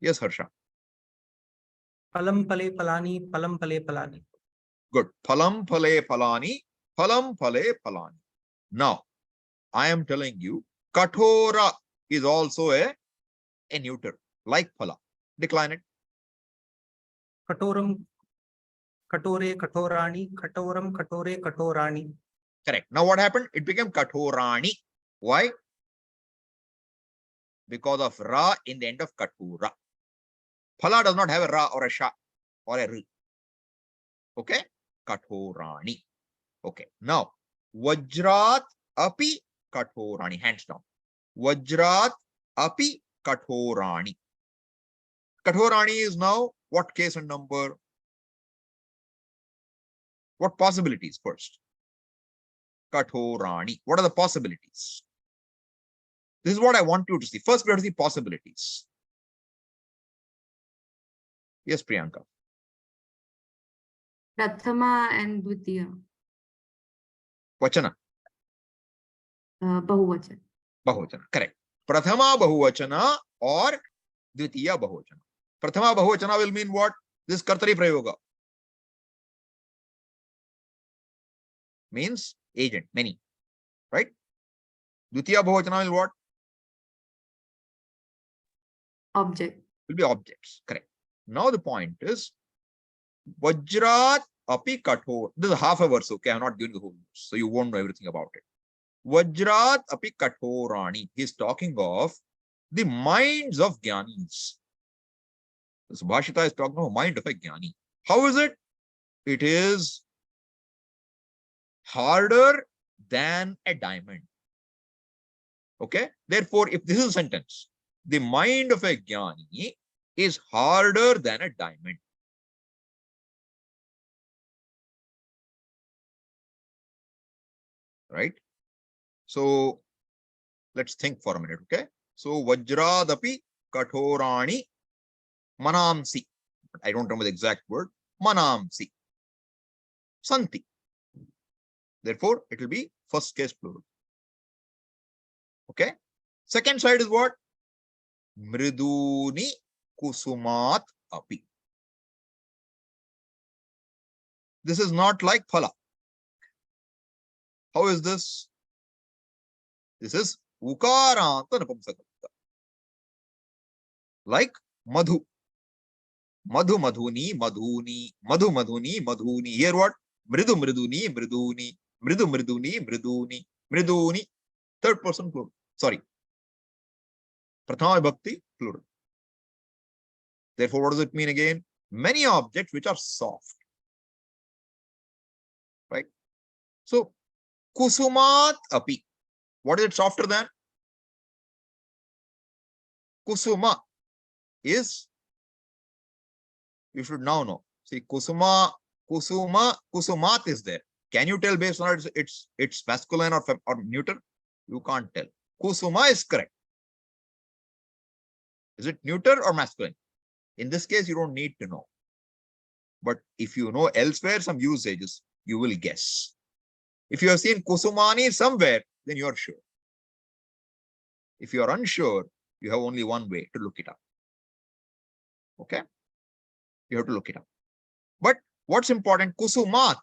[SPEAKER 1] Yes, Harsha.
[SPEAKER 4] Palam pale palani, palam pale palani.
[SPEAKER 1] Good. Phalam phale phalani, phalam phale phalani. Now, I am telling you, kathora is also a neuter, like phala. Decline it.
[SPEAKER 4] Katoram, katore, katorani, katoram, katore, katorani.
[SPEAKER 1] Correct. Now what happened? It became kathorani. Why? Because of ra in the end of kathura. Phala does not have a ra or a sha or a r. Okay, kathorani. Okay, now vajrat api kathorani. Hands down. Vajrat api kathorani. Kathorani is now what case and number? What possibilities first? Kathorani. What are the possibilities? This is what I want you to see. First, we have to see possibilities. Yes, Priyanka.
[SPEAKER 8] Prathama and Dvitiya.
[SPEAKER 1] Vachana.
[SPEAKER 8] Bahuvachan.
[SPEAKER 1] Bahuvachana. Correct. Prathama bahuvachana or Dvitiya bahuvachana. Prathama bahuvachana will mean what? This kartari prayoga. Means agent, many. Right? Dvitiya bahuvachana will what?
[SPEAKER 8] Object.
[SPEAKER 1] Will be objects. Correct. Now the point is Vajrat api kathor. This is half a verse, okay? I'm not giving the whole verse, so you won't know everything about it. Vajrat api kathorani. He's talking of the minds of jnanis. This Bhashita is talking of mind of a jnani. How is it? It is harder than a diamond. Okay? Therefore, if this is a sentence, the mind of a jnani is harder than a diamond. Right? So let's think for a minute, okay? So Vajradapi Kathorani Manamsi. I don't remember the exact word. Manamsi. Santi. Therefore, it will be first case plural. Okay? Second side is what? Mriduni Kusumat Api. This is not like phala. How is this? This is ukaranta napumsakapta. Like madhu. Madhu madhuni, madhuni, madhu madhuni, madhuni. Here what? Mridu mriduni, mriduni, mridu mriduni, mriduni, mriduni. Third person plural. Sorry. Prathama vibhakti plural. Therefore, what does it mean again? Many objects which are soft. Right? So, kusumat api. What is it softer than? Kusuma is, you should now know. See, kusuma, kusumat is there. Can you tell based on it's masculine or neuter? You can't tell. Kusuma is correct. Is it neuter or masculine? In this case, you don't need to know. But if you know elsewhere some usages, you will guess. If you have seen kusumani somewhere, then you are sure. If you are unsure, you have only one way to look it up. Okay? You have to look it up. But what's important? Kusumat.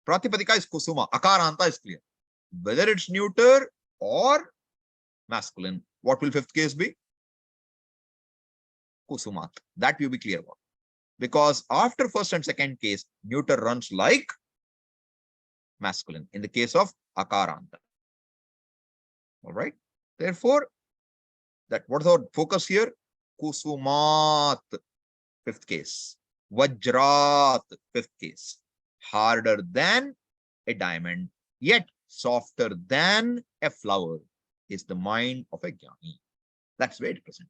[SPEAKER 1] Pratipadika is kusuma. Akaranta is clear. Whether it's neuter or masculine, what will fifth case be? Kusumat. That will be clear about. Because after first and second case, neuter runs like masculine in the case of akaranta. All right. Therefore, what's our focus here? Kusumat, fifth case. Vajrat, fifth case. Harder than a diamond, yet softer than a flower is the mind of a jnani. That's where it presents.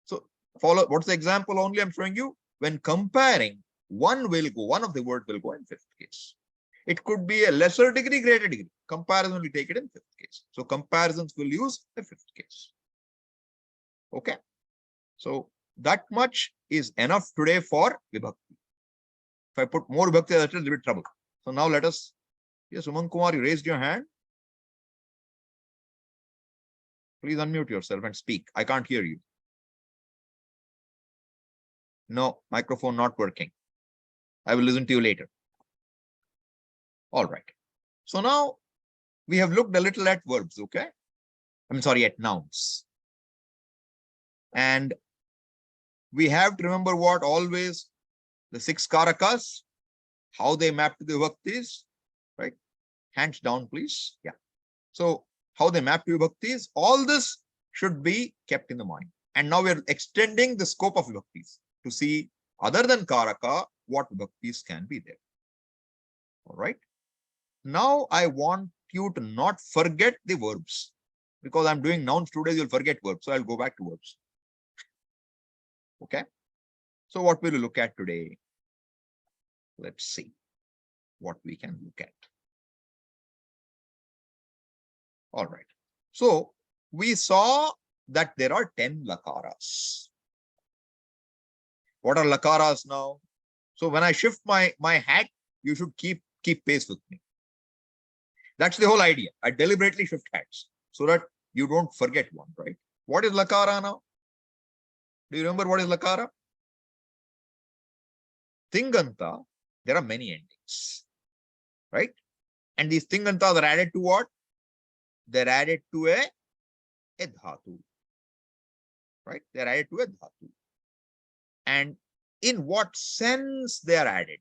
[SPEAKER 1] So follow. What's the example only I'm showing you? When comparing, one of the words will go in fifth case. It could be a lesser degree, greater degree. Comparison will take it in fifth case. So comparisons will use the fifth case. Okay. So that much is enough today for vibhakti. If I put more vibhakti, that's a little bit trouble. So now let us. Yes, Umang Kumar, you raised your hand. Please unmute yourself and speak. I can't hear you. No, microphone not working. I will listen to you later. All right. So now we have looked a little at verbs, okay? I'm sorry, at nouns. And we have to remember what always the 6 karakas, how they map to the vibhaktis, right? Hands down, please. Yeah. So how they map to vibhaktis, all this should be kept in the mind. And now we're extending the scope of vibhaktis to see other than karaka, what vibhaktis can be there. All right. Now I want you to not forget the verbs, because I'm doing nouns today, you'll forget verbs. So I'll go back to verbs. Okay. So what will you look at today? Let's see what we can look at. All right. So we saw that there are 10 lakaras. What are lakaras now? So when I shift my hat, you should keep pace with me. That's the whole idea. I deliberately shift hats so that you don't forget one, right? What is lakara now? Do you remember what is lakara? Tinganta, there are many endings, right? And these tingantas are added to what? They're added to a dhatu, right? They're added to a dhatu. And in what sense they are added?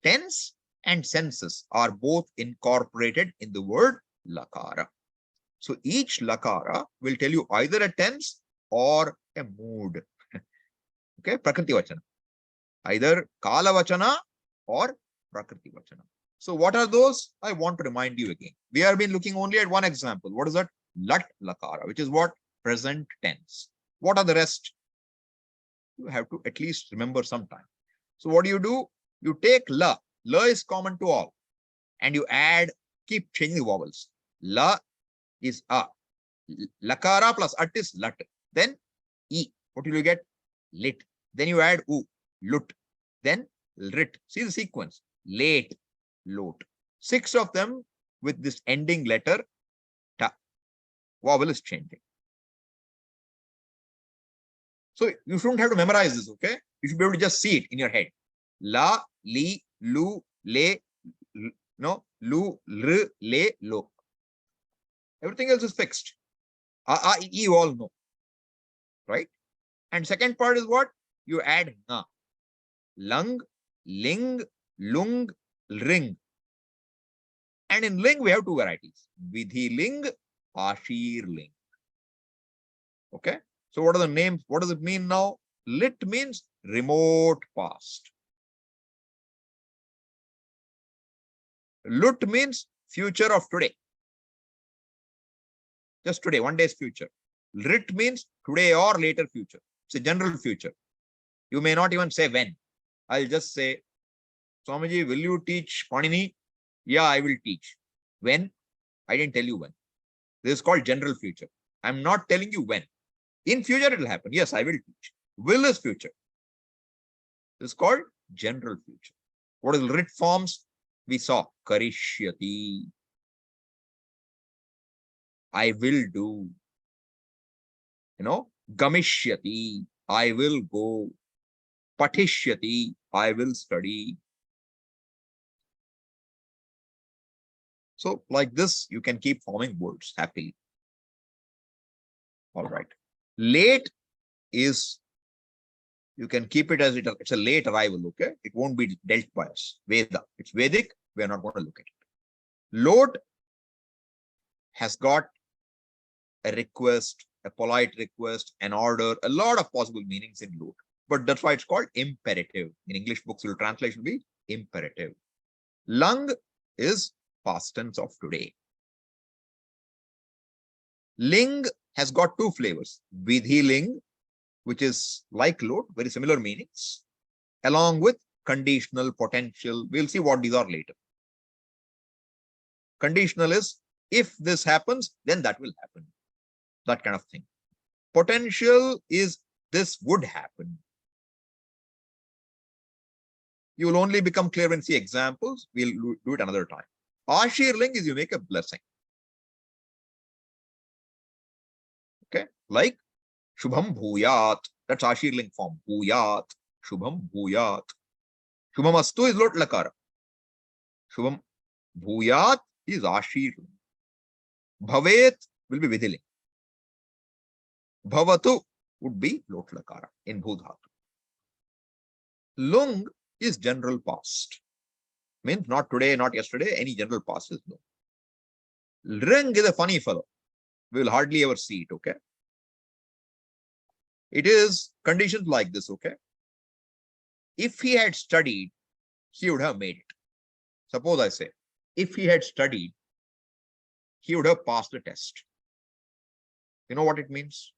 [SPEAKER 1] Tense and senses are both incorporated in the word lakara. So each lakara will tell you either a tense or a mood. Okay, prakriti vachana. Either kala vachana or prakriti vachana. So what are those? I want to remind you again. We have been looking only at one example. What is that? Lat lakara, which is what? Present tense. What are the rest? You have to at least remember sometime. So what do? You take la. La is common to all. And you add, keep changing the vowels. La is a. Lakara plus at is lat. Then e. What will you get? Lit. Then you add u. Lut. Then rit. See the sequence. Late. Lot. 6 of them with this ending letter ta. Vowel is changing. So you shouldn't have to memorize this, okay? You should be able to just see it in your head. La, li, lu, le, no, lu, r, le, lo. Everything else is fixed. A, e, you all know, right? And second part is what? You add na. Lung, ling, lung, ring. And in ling, we have 2 varieties. Vidhiling, ashirling. Okay. So what are the names? What does it mean now? Lit means remote past. Lut means future of today. Just today, one day's future. Rit means today or later future. It's a general future. You may not even say when. I'll just say, Swamiji, will you teach Panini? Yeah, I will teach. When? I didn't tell you when. This is called general future. I'm not telling you when. In future, it will happen. Yes, I will teach. Will is future. This is called general future. What is writ forms? We saw karishyati. I will do. You know, gamishyati. I will go. Patishyati. I will study. So like this, you can keep forming words happily. All right. Late is, you can keep it as it's a late arrival, okay? It won't be dealt by us. Veda, it's Vedic, we are not going to look at it. Load has got a request, a polite request, an order, a lot of possible meanings in load. But that's why it's called imperative. In English books, the translation will be imperative. Lung is past tense of today. Ling has got 2 flavors. Vidhiling, which is like load, very similar meanings, along with conditional, potential. We'll see what these are later. Conditional is, if this happens, then that will happen. That kind of thing. Potential is, this would happen. You will only become clear when you see examples. We'll do it another time. Ashirling is, you make a blessing. Okay, like Shubham Bhuyat. That's Ashirling form. Bhuyat. Shubham Bhuyat. Shubham Astu is Lot Lakara. Shubham Bhuyat is Ashirling. Bhavet will be Vidhilin. Bhavatu would be Lot Lakara in Bhudhatu. Lung is general past. Means not today, not yesterday, any general past is no. Ring is a funny fellow. We will hardly ever see it, okay? It is conditions like this, okay? if he had studied, he would have made it. Suppose I say, if he had studied, he would have passed the test. You know what it means?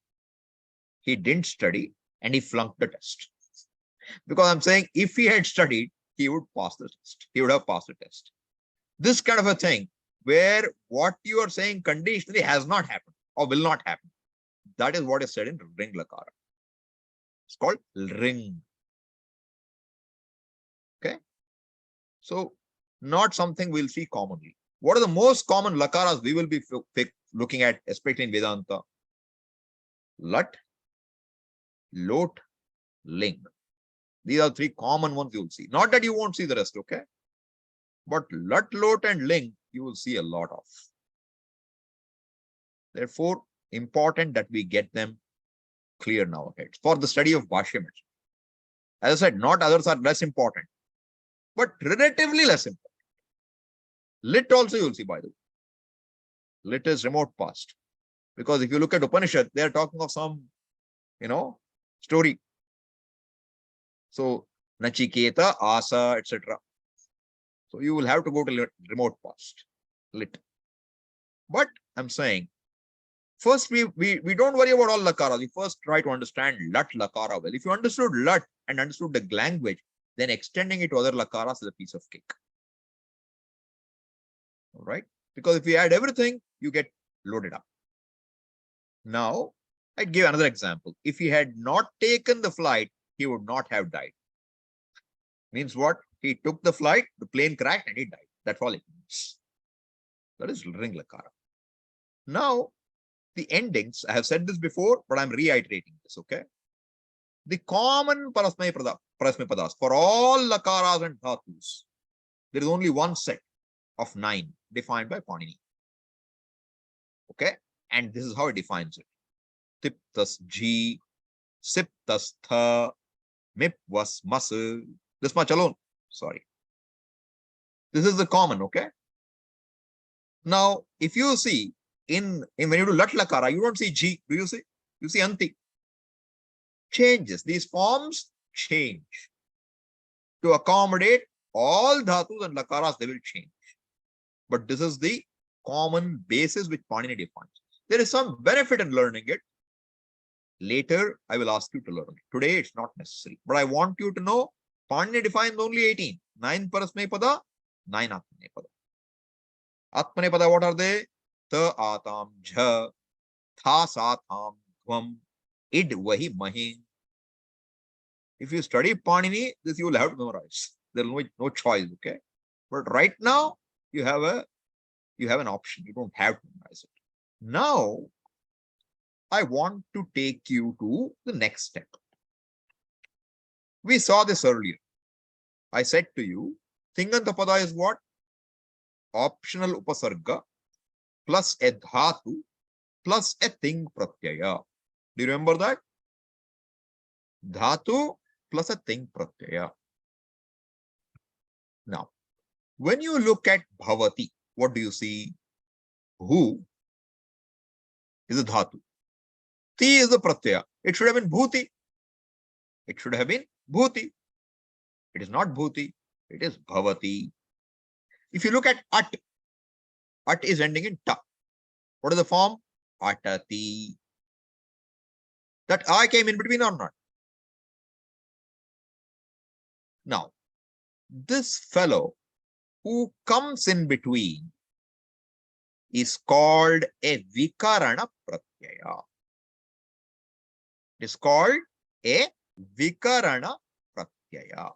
[SPEAKER 1] He didn't study and he flunked the test. Because I'm saying if he had studied, he would pass the test. He would have passed the test. This kind of a thing where what you are saying conditionally has not happened or will not happen. That is what is said in ring lakara. It's called ring. Okay. So not something we'll see commonly. What are the most common lakaras we will be looking at, especially in Vedanta? Lat, lot, ling. These are three common ones you will see. Not that you won't see the rest, okay? But lat, lot, and ling, you will see a lot of. Therefore, important that we get them clear now ahead for the study of Bhashyam. As I said, not others are less important, but relatively less important. Lit also you will see, by the way. Lit is remote past. Because if you look at Upanishad, they are talking of some, story. So, Nachiketa, Asa, etc. So, you will have to go to remote past, lit. But I'm saying, first, we don't worry about all lakaras. We first try to understand lat lakara well. If you understood lat and understood the language, then extending it to other lakaras is a piece of cake. All right? Because if you add everything, you get loaded up. Now, I'd give another example. If he had not taken the flight, he would not have died. Means what? He took the flight, the plane crashed, and he died. That's all it means. That is ring lakara. Now, the endings, I have said this before, but I'm reiterating this, okay? The common parasmapadas for all lakaras and dhatus, there is only one set of 9 defined by Panini. Okay? And this is how it defines it. Tiptas G, Siptas Tha, Mip was muscle. This much alone. Sorry. This is the common, okay? Now, if you see, in when you do lat lakara, you don't see G, do you see? You see Anti. Changes. These forms change. To accommodate all dhatus and lakaras, they will change. But this is the common basis which Panini defines. There is some benefit in learning it. Later, I will ask you to learn it. Today, it's not necessary. But I want you to know Panini defines only 18. 9 parasmapada, 9 atmanepada. Atmanepada, what are they? Ta atam jha, tha satham dhvam, id vahi mahin. If you study Panini, this you will have to memorize. There is no choice, okay? But right now, you have an option. You don't have to memorize it. Now, I want to take you to the next step. We saw this earlier. I said to you, Tingantapada is what? Optional upasarga plus a dhatu plus a ting pratyaya. Do you remember that? Dhatu plus a ting pratyaya. Now, when you look at bhavati, what do you see? Who is a dhatu? Ti is the pratyaya. It should have been bhuti. It should have been bhuti. It is not bhuti. It is bhavati. If you look at at is ending in ta. What is the form? Atati. That I came in between or not? Now, this fellow who comes in between is called a vikarana pratyaya. It is called a vikarana pratyaya.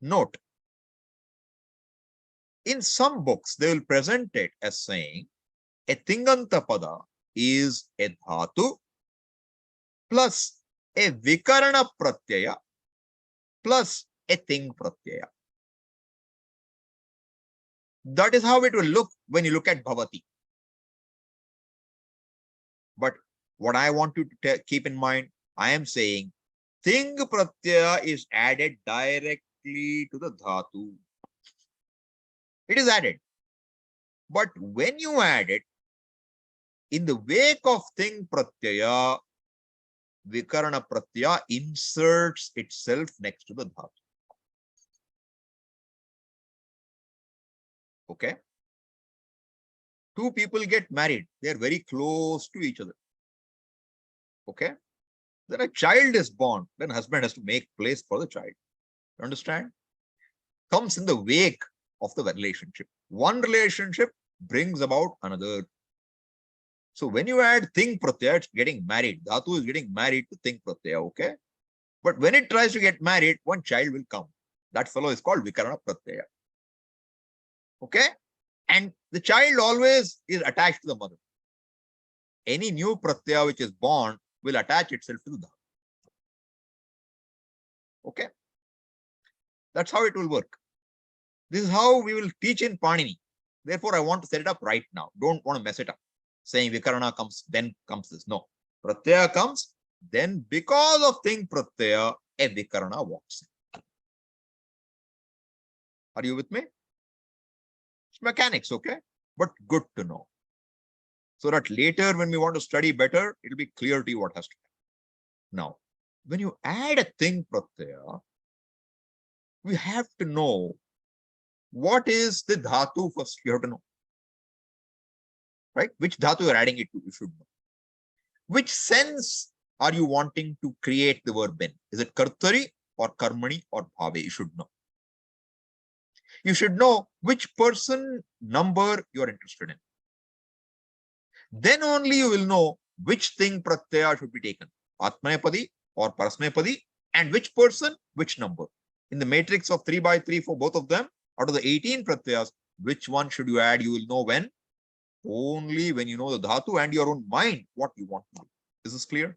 [SPEAKER 1] Note, in some books, they will present it as saying a tingantapada is a dhatu plus a vikarana pratyaya plus a ting pratyaya. That is how it will look when you look at bhavati. But what I want you to keep in mind, I am saying ting pratyaya is added directly to the dhatu. It is added. But when you add it, in the wake of ting pratyaya, vikarana pratyaya inserts itself next to the dhatu. Okay. Two people get married. They are very close to each other. Okay. Then a child is born. Then husband has to make place for the child. You understand? Comes in the wake of the relationship. One relationship brings about another. So when you add ting pratyaya, it's getting married. Dhatu is getting married to ting pratyaya, okay? But when it tries to get married, one child will come. That fellow is called vikarana pratyaya. Okay? And the child always is attached to the mother. Any new pratyaya which is born will attach itself to the dhatu. Okay? That's how it will work. This is how we will teach in Panini. Therefore, I want to set it up right now. Don't want to mess it up. Saying vikarana comes, then comes this. No. Pratyaya comes, then because of ting pratyaya, a vikarana walks in. Are you with me? It's mechanics, okay? But good to know. So that later when we want to study better, it'll be clear to you what has to happen. Now, when you add a ting pratyaya, we have to know what is the dhatu first. You have to know. Right? Which dhatu you're adding it to, you should know. Which sense are you wanting to create the verb in? Is it kartari or karmani or bhave? You should know. You should know which person number you are interested in. Then only you will know which ting pratyaya should be taken. Atmanepadi or parasmepadi, and which person, which number. In the matrix of 3 by 3 for both of them, out of the 18 pratyayas, which one should you add? You will know when? Only when you know the dhatu and your own mind what you want to do. Is this clear?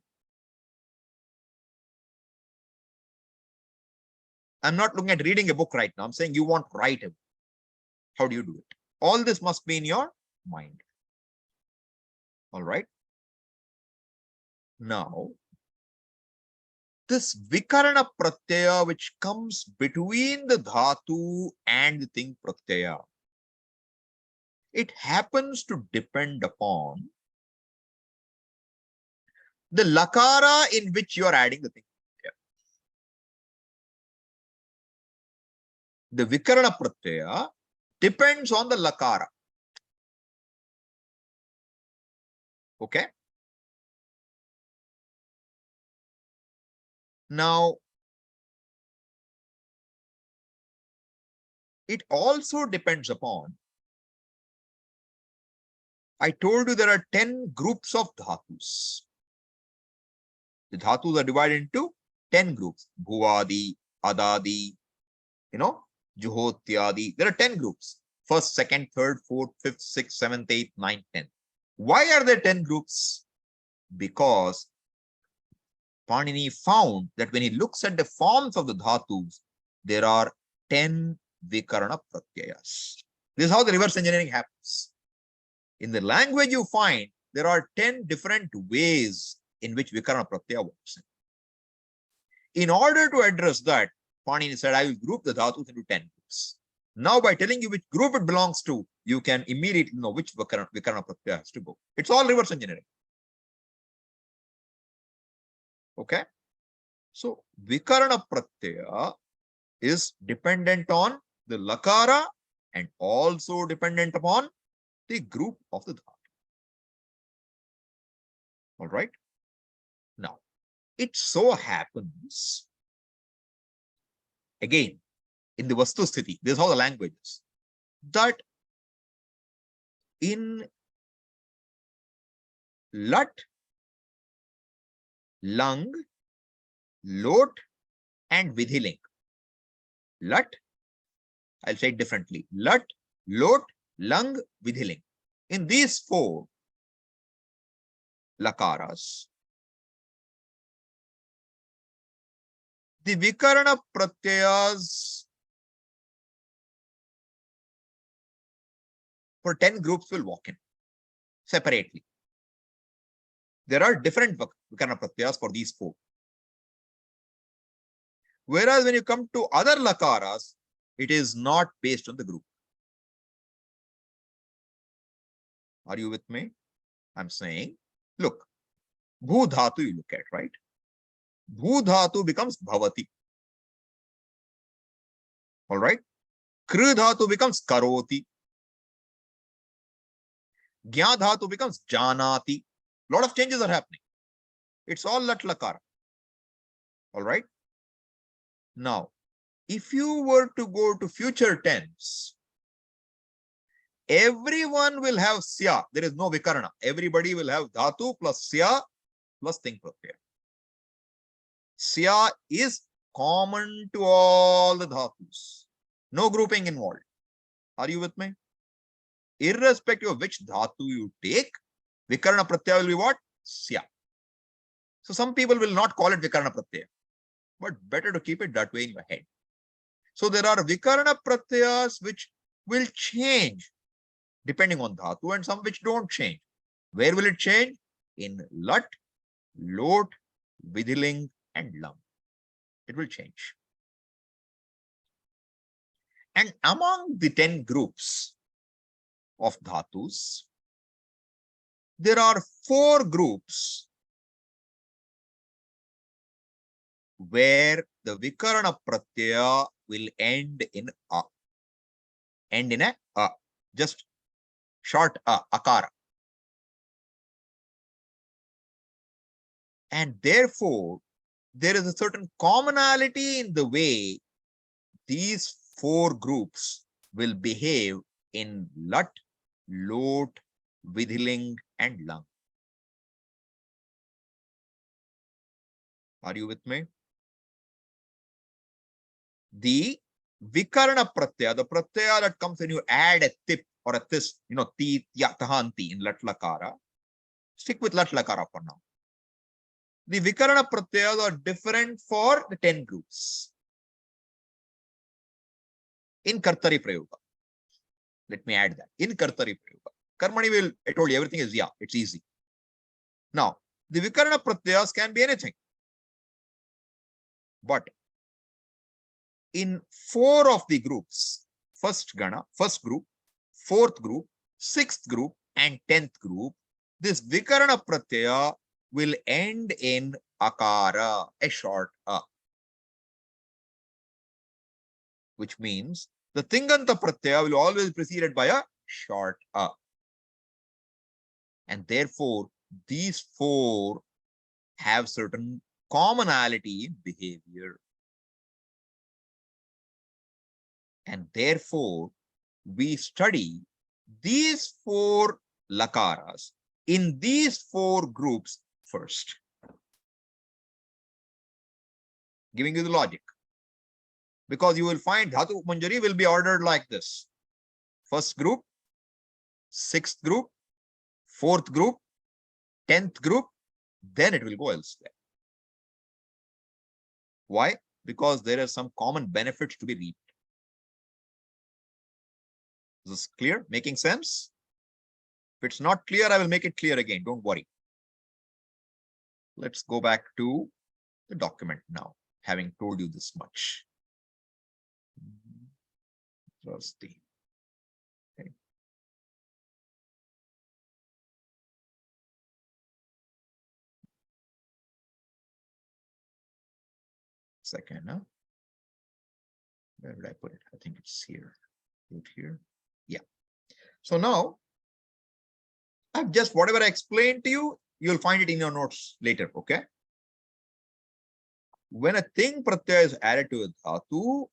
[SPEAKER 1] I'm not looking at reading a book right now. I'm saying you want to write a book. How do you do it? All this must be in your mind. All right. Now, this vikarana pratyaya which comes between the dhatu and the ting pratyaya, it happens to depend upon the lakara in which you are adding the ting pratyaya. The vikarana pratyaya depends on the lakara. Okay. Now, it also depends upon, I told you there are 10 groups of dhatus. The dhatus are divided into 10 groups. Bhuvadi, adadi, juhotyadi. There are 10 groups. First, second, third, fourth, fifth, sixth, seventh, eighth, ninth, 10th. Why are there 10 groups? Because Panini found that when he looks at the forms of the dhatus, there are 10 vikarana pratyayas. This is how the reverse engineering happens. In the language you find, there are 10 different ways in which vikarana pratyaya works. In order to address that, Panini said, I will group the dhatus into 10 groups. Now, by telling you which group it belongs to, you can immediately know which vikarana pratyaya has to go. It's all reverse engineering. Okay. So, vikarana pratyaya is dependent on the lakara and also dependent upon the group of the dhatu. All right. Now, it so happens, again, in the vastu sthiti, this is how the language is, that in lat, lang, lot, and vidhilin. Lat, I'll say it differently. Lat, lot, lang, vidhilin. In these 4 lakaras, the vikarana pratyayas for 10 groups will walk in separately. There are different vikarana pratyayas for these 4. Whereas when you come to other lakaras, it is not based on the group. Are you with me? I'm saying, look, bhu dhatu you look at, right? Bhu dhatu becomes bhavati. All right. Kru dhatu becomes karoti. Gya dhatu becomes janati. Lot of changes are happening. It's all lat lakara. All right. Now, if you were to go to future tense, everyone will have sya. There is no vikarana. Everybody will have dhatu plus sya plus ting pratyaya. Sya is common to all the dhatus. No grouping involved. Are you with me? Irrespective of which dhatu you take, vikarana pratyaya will be what? Sya. So some people will not call it vikarana pratyaya, but better to keep it that way in your head. So there are vikarana pratyayas which will change depending on dhatu and some which don't change. Where will it change? In lat, lot, vidhilin and lam. It will change. And among the 10 groups of dhatus, there are 4 groups where the vikarana pratyaya will end in a. End in a, just short a, akara. And therefore, there is a certain commonality in the way these 4 groups will behave in lat, lot, vidhilin and lam. Are you with me? The vikarana pratyaya, the pratyaya that comes when you add a tip or a tis, ti, tya, tahanti in lat lakara. Stick with lat lakara for now. The vikarana pratyayas are different for the 10 groups. In kartari prayoga. Let me add that. In kartari prayoga. Karmani I told you everything is it's easy. Now, the vikarana pratyayas can be anything. But in 4 of the groups, first gana, first group, 4th group, 6th group, and 10th group, this vikarana pratyaya will end in akara, a short a. Which means the tinganta pratyaya will always be preceded by a short a. And therefore, these 4 have certain commonality in behavior. And therefore, we study these 4 lakaras in these 4 groups first. Giving you the logic. Because you will find dhatu manjari will be ordered like this. First group, 6th group, 4th group, 10th group, then it will go elsewhere. Why? Because there are some common benefits to be reaped. Is this clear? Making sense? If it's not clear, I will make it clear again. Don't worry. Let's go back to the document now, having told you this much. Trusty. Okay. Second, huh? Where did I put it? I think it's here. Put here. Yeah. So now, I've just whatever I explained to you, you'll find it in your notes later. Okay. When a ting pratyaya is added to a dhatu,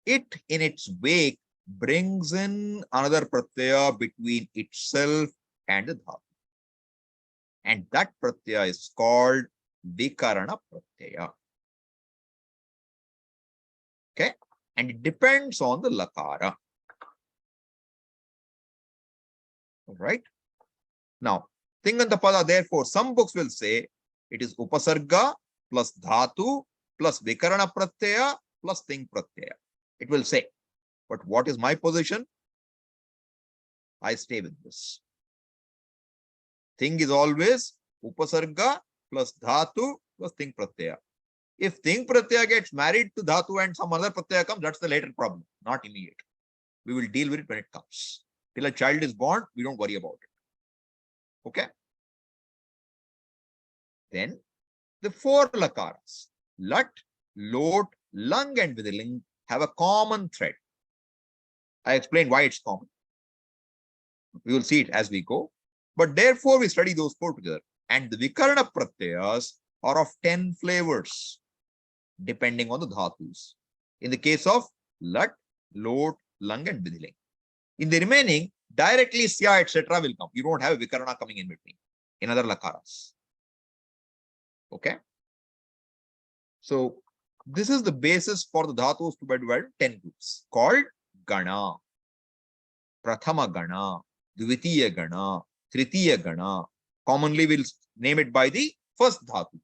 [SPEAKER 1] it in its wake brings in another pratyaya between itself and the dhatu. And that pratyaya is called vikarana pratyaya. Okay. And it depends on the lakara. All right. Now, tingantapada, therefore, some books will say it is upasarga plus dhatu plus vikarana pratyaya plus ting pratyaya. It will say. But what is my position? I stay with this. Ting is always upasarga plus dhatu plus ting pratyaya. If ting pratyaya gets married to dhatu and some other pratyaya comes, that's the later problem, not immediate. We will deal with it when it comes. Till a child is born, we don't worry about it. Okay? Then The four lakaras, lat, lot, lung, and vidhilin, have a common thread. I explained why it's common. We will see it as we go. But therefore, we study those four together. And the vikarana pratyayas are of 10 flavors, depending on the dhatus. In the case of lat, lot, lung, and vidhilin. In the remaining, directly sya, etc. will come. You don't have a vikarana coming in between in other lakaras. Okay. So this is the basis for the dhatus to be divided in 10 groups called gana, prathama gana, dvitiya gana, tritiya gana. Commonly we'll name it by the first dhatu,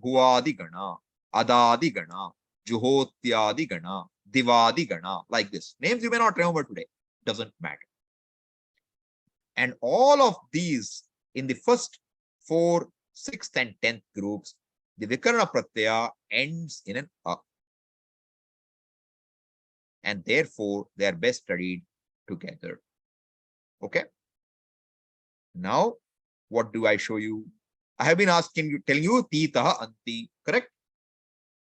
[SPEAKER 1] bhuadi gana, adadi gana, juhotyadi gana, divadi gana, like this. Names you may not remember today, doesn't matter. And all of these in the first 4, 6th, and 10th groups, the vikarana pratyaya ends in an a. And therefore, they are best studied together. Okay. Now, what do I show you? I have been asking you, telling you titaha anti, correct?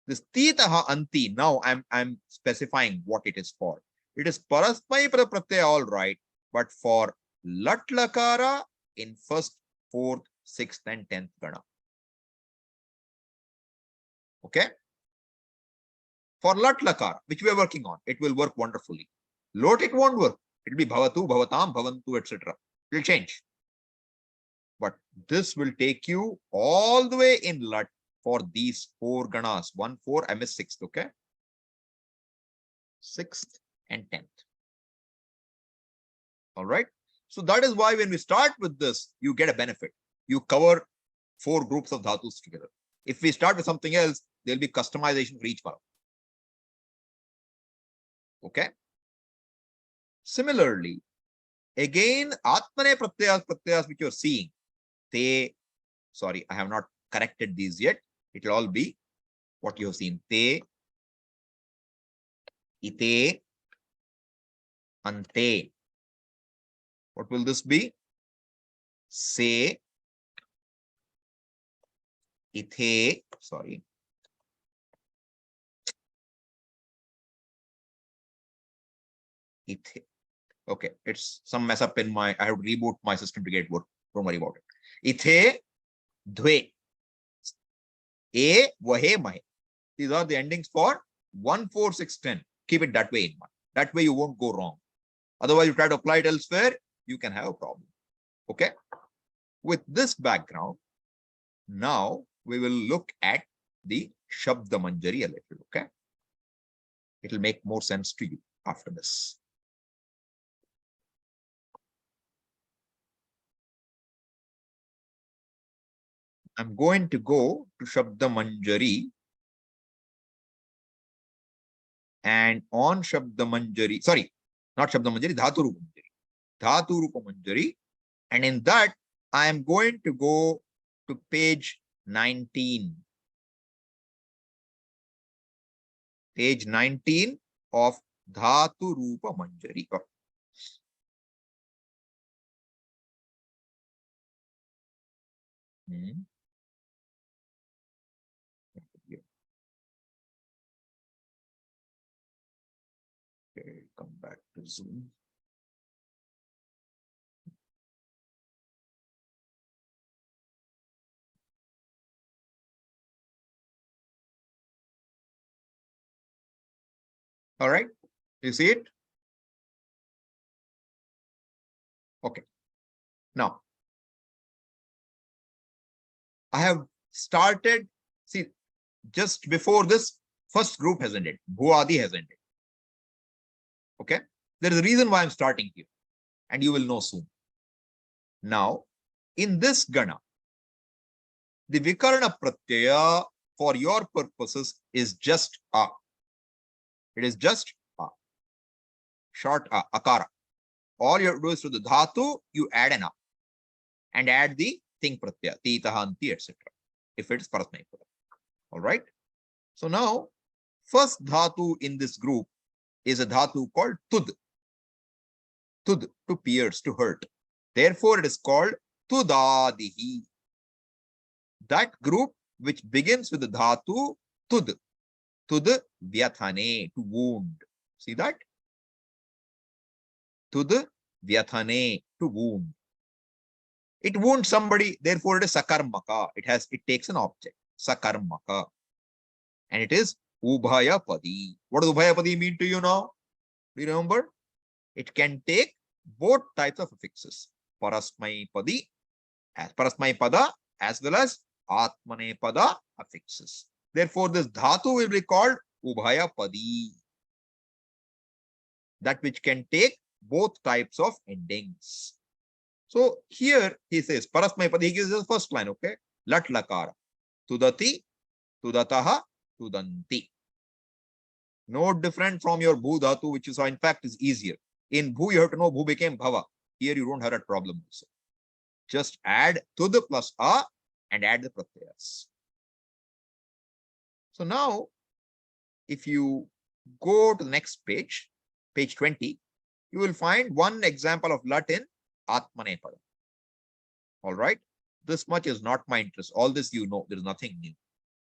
[SPEAKER 1] This titaha anti, now I'm specifying what it is for. It is parasmai pada pratyaya, all right, but for lat lakara in 1st, 4th, 6th, and 10th gana. Okay. For lat lakara, which we are working on, it will work wonderfully. Lot, it won't work. It will be bhavatu, bhavatam, bhavantu, etc. It will change. But this will take you all the way in lat for these 4 ganas. 1, 4, I missed 6th, okay? 6th and 10th. All right. So that is why when we start with this, you get a benefit. You cover 4 groups of dhatus together. If we start with something else, there'll be customization for each one. Okay. Similarly, again, atmane pratyayas which you're seeing, sorry, I have not corrected these yet. It will all be what you have seen. Te, ite, ante. What will this be? Se, ithe, sorry. Ithe. Okay, it's some mess up in my, I have to reboot my system to get work. Don't worry about it. Ithe, dve, e, vahe, mahe. These are the endings for 1, 4, 6, 10. Keep it that way in mind. That way you won't go wrong. Otherwise, you try to apply it elsewhere, you can have a problem. Okay. With this background, now we will look at the Shabda Manjari a little. Okay. It will make more sense to you after this. I'm going to go to Shabda Manjari. And on Shabda Manjari, sorry, not Shabda Manjari, Dhatu Rupa Manjari. Dhatu Rupa Manjari. And in that, I am going to go to page 19. Page 19 of Dhatu Rupa Manjari. Okay, come back to Zoom. All right, you see it? Okay. Now, I have started, see, just before this, first group has ended. Bhuadi has ended. Okay. There is a reason why I'm starting here, and you will know soon. Now, in this gana, the vikarana pratyaya for your purposes is just a. It is just a. Short a, akara. All you have to do is to the dhatu, you add an a. And add the ting pratyaya, titaha, anti, etc. If it is parasmai. All right. So now, first dhatu in this group is a dhatu called tud. Tud, to pierce, to hurt. Therefore, it is called tudaadi. That group which begins with the dhatu tud. Tud vyathane, to wound. See that? Tud vyathane, to wound. It wounds somebody, therefore it is sakarmaka. It takes an object. Sakarmaka. And it is ubhayapadi. What does ubhayapadi mean to you now? Do you remember? It can take both types of affixes. Parasmaipada as well as atmanepada affixes. Therefore, this dhatu will be called ubhayapadi. That which can take both types of endings. So here he says, parasmaipada, he gives the first line, okay? Lat lakara. Tudati, tudataha, tudanti. No different from your bhu dhatu, which you saw, in fact, is easier. In bhu, you have to know bhu became bhava. Here, you don't have that problem also. Just add tud plus a and add the pratyayas. So now, if you go to the next page, page 20, you will find one example of lat in atmanepada. All right. This much is not my interest. All this you know. There is nothing new.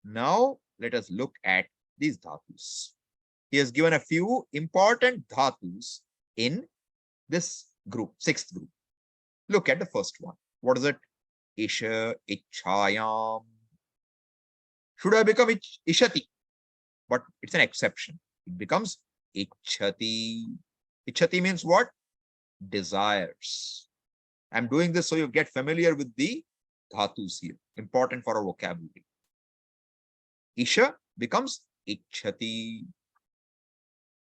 [SPEAKER 1] Now, let us look at these dhatus. He has given a few important dhatus in this group, sixth group. Look at the first one. What is it? Isha, ichayam. Should have become ishati, but it's an exception. It becomes ichhati. Ichhati means what? Desires. I'm doing this so you get familiar with the dhatus here. Important for our vocabulary. Isha becomes ichhati.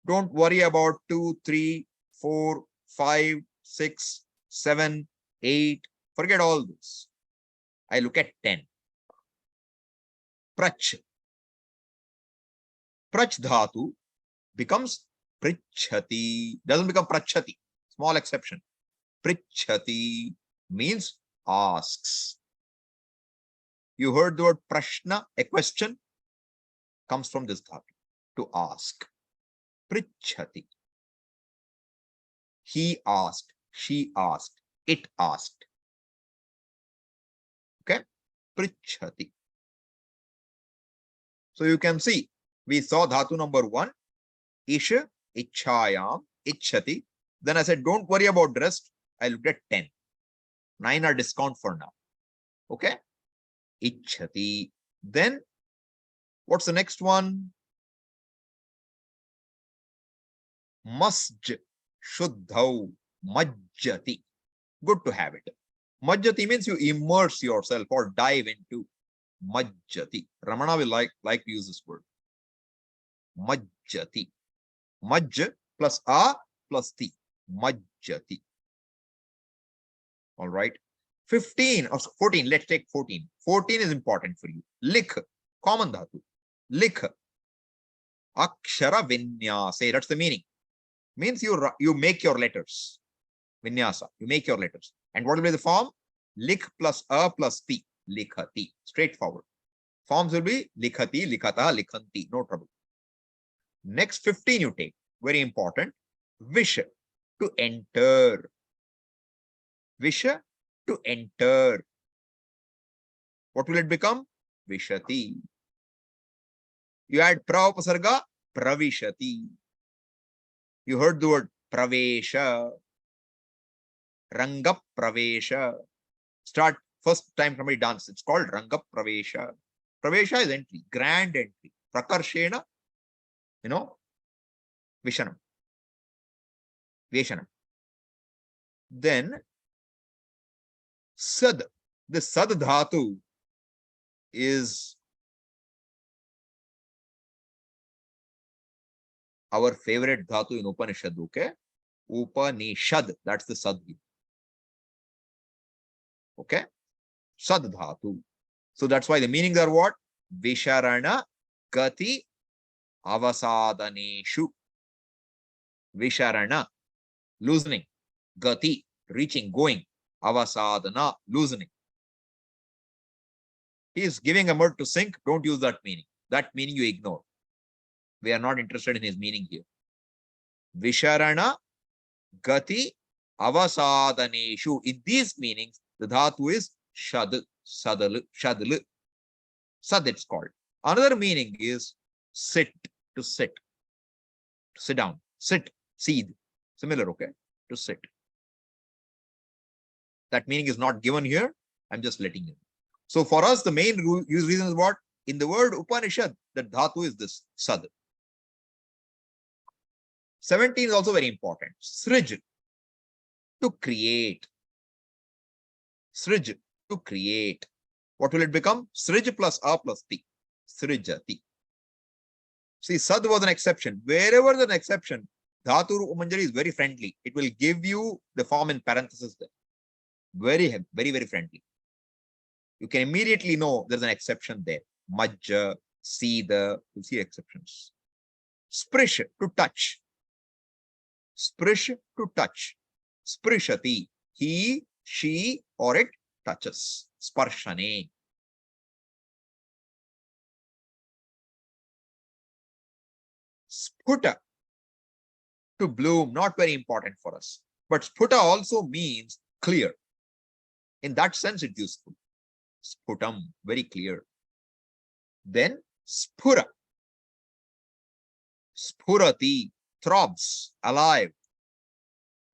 [SPEAKER 1] Don't worry about 2, 3, 4, 5, 6, 7, 8. Forget all this. I look at 10. Prach. Prach dhatu becomes prichhati. Doesn't become prachati. Small exception. Prichhati means asks. You heard the word prashna, a question, comes from this dhatu, to ask. Prichhati. He asked, she asked, it asked. Okay? Prichhati. So you can see, we saw dhatu number 1, isha, ichayam, ichhati. Then I said, don't worry about the rest. I looked at 10. 9 are discount for now. Okay? Ichhati. Then, what's the next one? Masj, shuddhau, majjati. Good to have it. Majjati means you immerse yourself or dive into. Majjati. Ramana will like to use this word. Majjati. Majj plus a plus ti. Majjati. All right. 15 or 14. Let's take 14. 14 is important for you. Likh. Common dhatu. Likh. Akshara vinyase. That's the meaning. Means you make your letters. Vinyasa. You make your letters. And what will be the form? Likh plus a plus ti. Likhati. Straightforward. Forms will be likhati, likhata, likhanti. No trouble. Next 15 you take. Very important. Visha. To enter. Visha. To enter. What will it become? Vishati. You add pra upasarga, pravishati. You heard the word pravesha. Ranga pravesha. Start first time somebody dances. It's called Ranga pravesha. Pravesha is entry, grand entry. Prakarshena, Vishanam. Veshanam. Then sad. The sad dhatu is our favorite dhatu in Upanishad, okay? Upanishad, that's the sad. Okay? Sad dhatu. So that's why the meanings are what? Visharana gati avasadaneshu. Visharana, loosening. Gati, reaching, going. Avasadana, loosening. He is giving a word to sink. Don't use that meaning. That meaning you ignore. We are not interested in his meaning here. Visharana gati avasadaneshu. In these meanings, the dhatu is shad, sadal, shadal. Sad it's called. Another meaning is sit, to sit. To sit down. Sit, seed. Similar, okay? To sit. That meaning is not given here. I'm just letting you. So for us, the main use reason is what? In the word Upanishad, the dhatu is this sad. 17 is also very important. Srij, to create. Srij, to create. What will it become? Srij plus a plus ti. Srijati. See, sad was an exception. Wherever there's an exception, dhatu manjari is very friendly. It will give you the form in parenthesis there. Very, very friendly. You can immediately know there's an exception there. Majja, Sida, you see exceptions. Sprish, to touch. Sprish, to touch. Sprishati, he, she, or it touches. Sparshane. Sputa, to bloom, not very important for us. But sputa also means clear. In that sense, it's useful. Sputam, very clear. Then spura. Spurati, throbs, alive.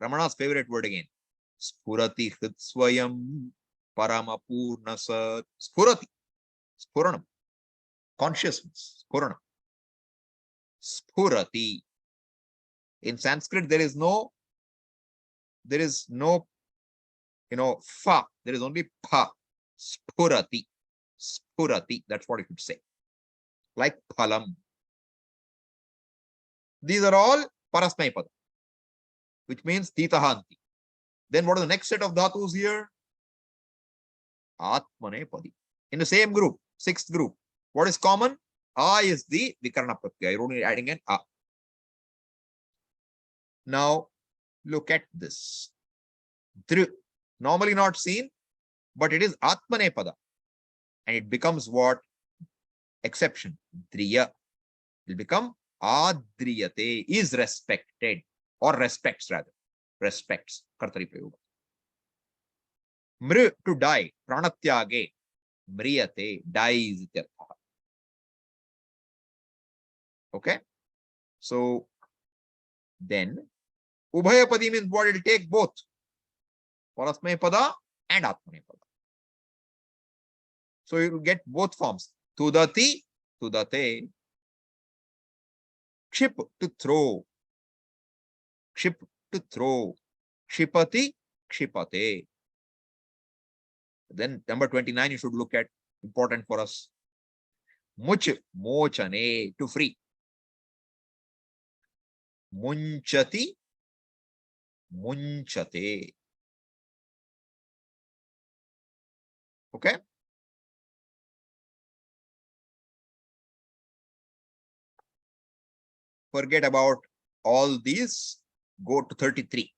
[SPEAKER 1] Ramana's favorite word again. Spurati hitsvayam paramapurnasat. Spurati. Spuranam. Consciousness. Spuranam. Spurati. In Sanskrit, there is no, fa. There is only pa. Spurati. Spurati. That's what you could say. Like phalam. These are all parasmaipada, which means titahanti. Then what is the next set of dhatus here? Atmanepadi. In the same group, sixth group, what is common? A is the vikarana pratyaya. You're only adding an a. Now, look at this. Thru. Normally not seen, but it is atmanepada. And it becomes what? Exception. Driya. It will become adriyate, is respected, or respects rather. Respects. Kartari prayoga. Mri, to die. Pranatyage. Mriyate, dies. Okay. So then Ubhayapadi means what? It will take both Parasmaipada and Atmanepada. So you will get both forms. Tudaadi, tudate. Kship, to throw. Kship, to throw. Kshipati, kshipate. Then number 29 you should look at, important for us. Much, mochane, to free. Munchati, munchate. Okay. Forget about all these. Go to 33.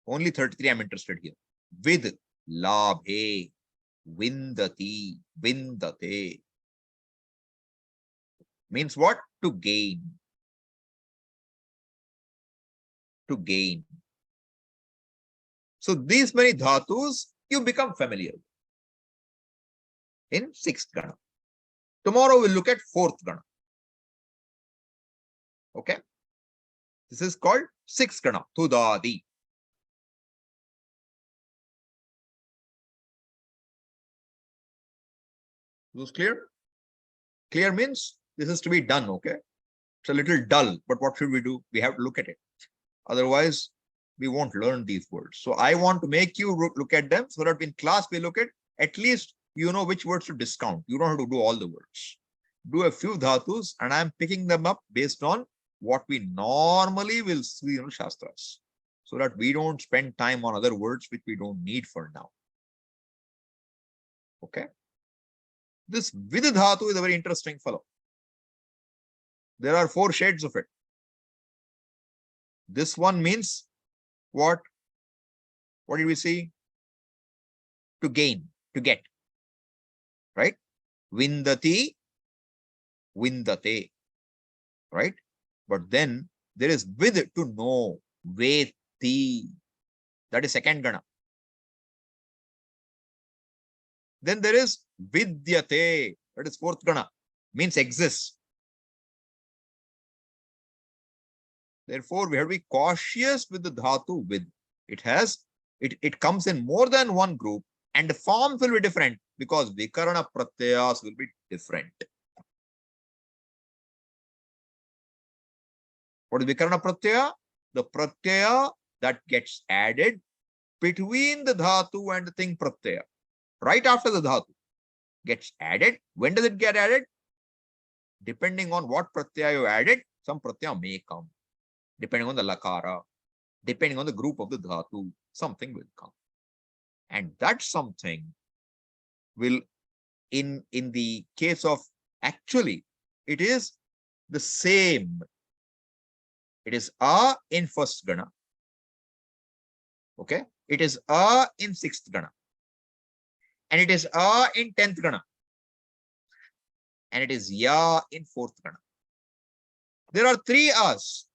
[SPEAKER 1] Only 33 I'm interested here. With labhe, vindati, vindate. Means what? To gain. To gain. So these many dhatus you become familiar with in sixth gana. Tomorrow we'll look at fourth gana. Okay. This is called sixth gana, tudaadi. Was clear? Clear means this is to be done, okay? It's a little dull, but what should we do? We have to look at it. Otherwise, we won't learn these words. So I want to make you look at them so that in class we look at least you know which words to discount. You don't have to do all the words. Do a few dhatus and I'm picking them up based on what we normally will see in sastras, so that we don't spend time on other words which we don't need for now. Okay. This vidhatu is a very interesting fellow. There are 4 shades of it. This one means what? What did we see? To gain, to get. Right? Vindati, vindate. Right? But then there is with, to know. Veti. That is second gana. Then there is vidyate. That is fourth gana. Means exists. Therefore, we have to be cautious with the dhatu with. It comes in more than one group and the forms will be different because vikarana pratyayas will be different. What is vikarana pratyaya? The pratyaya that gets added between the dhatu and the ting pratyaya. Right after the dhatu gets added. When does it get added? Depending on what pratyaya you added, some pratyaya may come. Depending on the lakara, depending on the group of the dhatu, something will come. And that something will, in the case of, actually, it is the same. It is a in first gana. Okay. It is a in sixth gana. And it is a in 10th gana. And it is ya in fourth gana. There are three as,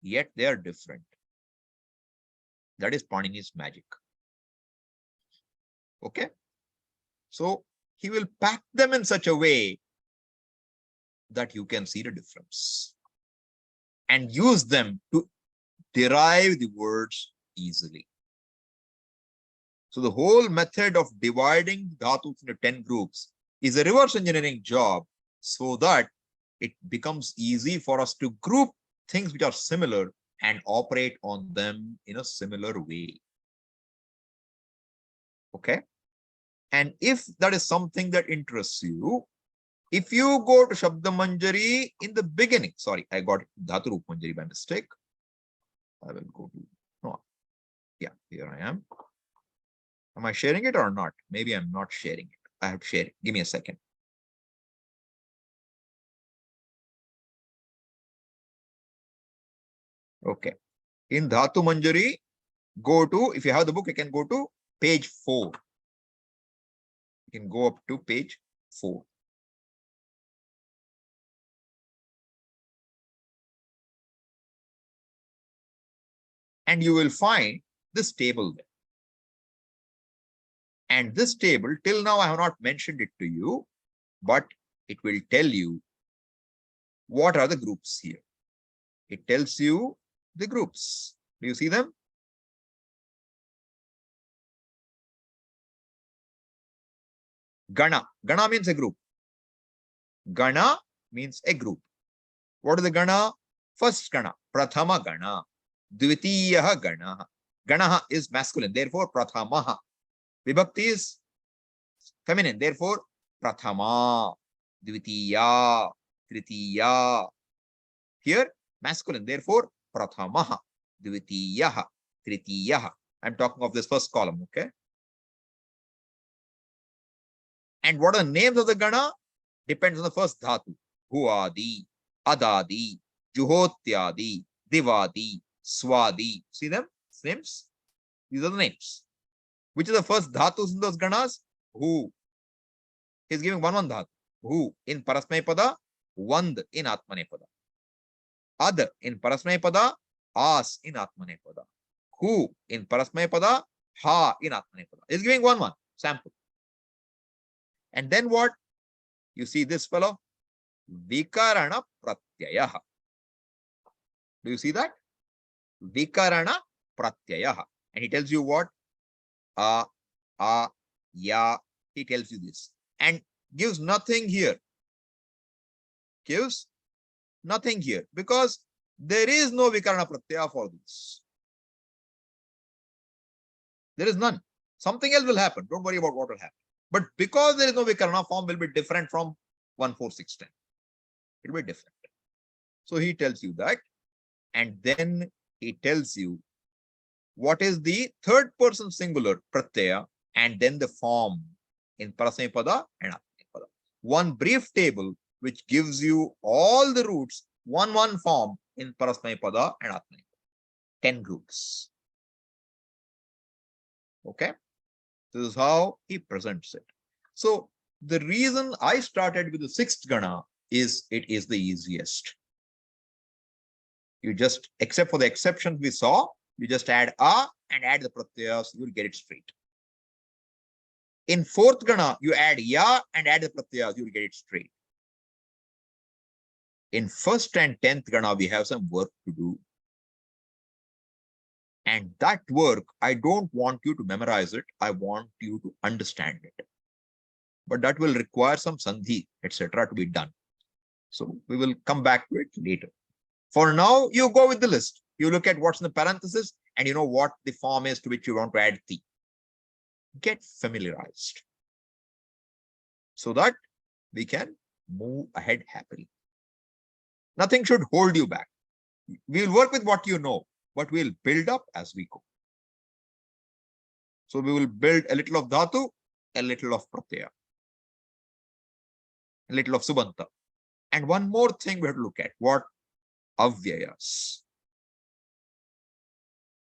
[SPEAKER 1] yet they are different. That is Panini's magic. Okay. So he will pack them in such a way that you can see the difference and use them to derive the words easily. So the whole method of dividing dhatus into 10 groups is a reverse engineering job so that it becomes easy for us to group things which are similar and operate on them in a similar way. Okay. And if that is something that interests you, if you go to Shabda Manjari in the beginning, sorry, I got Dhatu Roop Manjari by mistake. I will go to, no, yeah, here I am. Am I sharing it or not? Maybe I'm not sharing it. I have to share it. Give me a second. Okay. In Dhatu Manjari, go to, if you have the book, you can go to page 4. You can go up to page 4. And you will find this table there. And this table, till now, I have not mentioned it to you, but it will tell you what are the groups here. It tells you the groups. Do you see them? Gana. Gana means a group. Gana means a group. What is the gana? First gana. Prathama gana. Dvitiyaha gana. Gana is masculine. Therefore, prathamaha. Vibhakti is feminine. Therefore, prathama. Dvitiya. Tritiya. Here, masculine. Therefore, prathamaha. Dvitiyaha. Tritiyaha. I'm talking of this first column. Okay. And what are the names of the gana? Depends on the first dhatu. Tudaadi, adadi, juhotyadi, divadi, swadi. See them? Names? These are the names. Which is the first dhatus in those ganas? Who? He's giving one dhatu. Who in parasmaypada, vand in atmanepada. Ad in parasmaypada, as in atmanepada. Who in parasmaypada, ha in atmanepada. He's giving one sample. And then what? You see this fellow? Vikarana pratyayah. Do you see that? Vikarana pratyayah. And he tells you what? Ya. He tells you this. And gives nothing here. Gives nothing here. Because there is no vikarana pratyaya for this. There is none. Something else will happen. Don't worry about what will happen. But because there is no vikarana, form will be different from 1, 4, 6, 10. It will be different. So he tells you that. And then he tells you what is the third person singular pratyaya and then the form in parasmaypada and atmanepada. One brief table which gives you all the roots, one form in parasmaypada and atmanepada. 10 groups. Okay. This is how he presents it. So the reason I started with the sixth gana is it is the easiest. You just, except for the exceptions we saw, you just add a and add the pratyayas, you will get it straight. In fourth gana, you add ya and add the pratyayas, you will get it straight. In first and 10th gana, we have some work to do. And that work, I don't want you to memorize it. I want you to understand it. But that will require some sandhi, etc. to be done. So we will come back to it later. For now, you go with the list. You look at what's in the parenthesis and you know what the form is to which you want to add the. Get familiarized so that we can move ahead happily. Nothing should hold you back. We'll work with what you know, but we'll build up as we go. So we will build a little of dhatu, a little of pratyaya, a little of subanta. And one more thing we have to look at. What? Avyayas.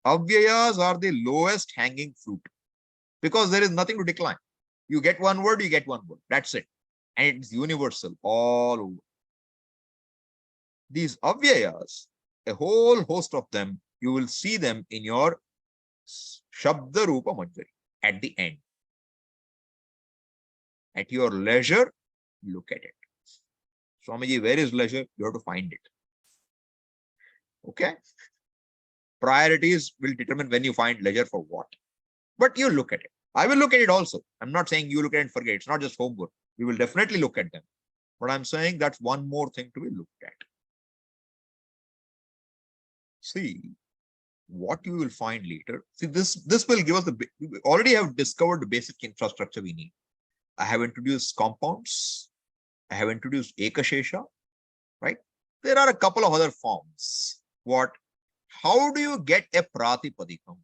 [SPEAKER 1] Avyayas are the lowest hanging fruit because there is nothing to decline. You get one word, you get one word. That's it. And it's universal all over. These avyayas, a whole host of them, you will see them in your Shabda Rupa Manjari at the end. At your leisure, look at it. Swamiji, where is leisure? You have to find it. Okay? Priorities will determine when you find leisure for what. But you look at it. I will look at it also. I'm not saying you look at it and forget. It's not just homework. We will definitely look at them. But I'm saying that's one more thing to be looked at. See what you will find later. See, this will give us we already have discovered the basic infrastructure we need. I have introduced compounds. I have introduced ekashesha, right? There are a couple of other forms. What? How do you get a pratipadikam?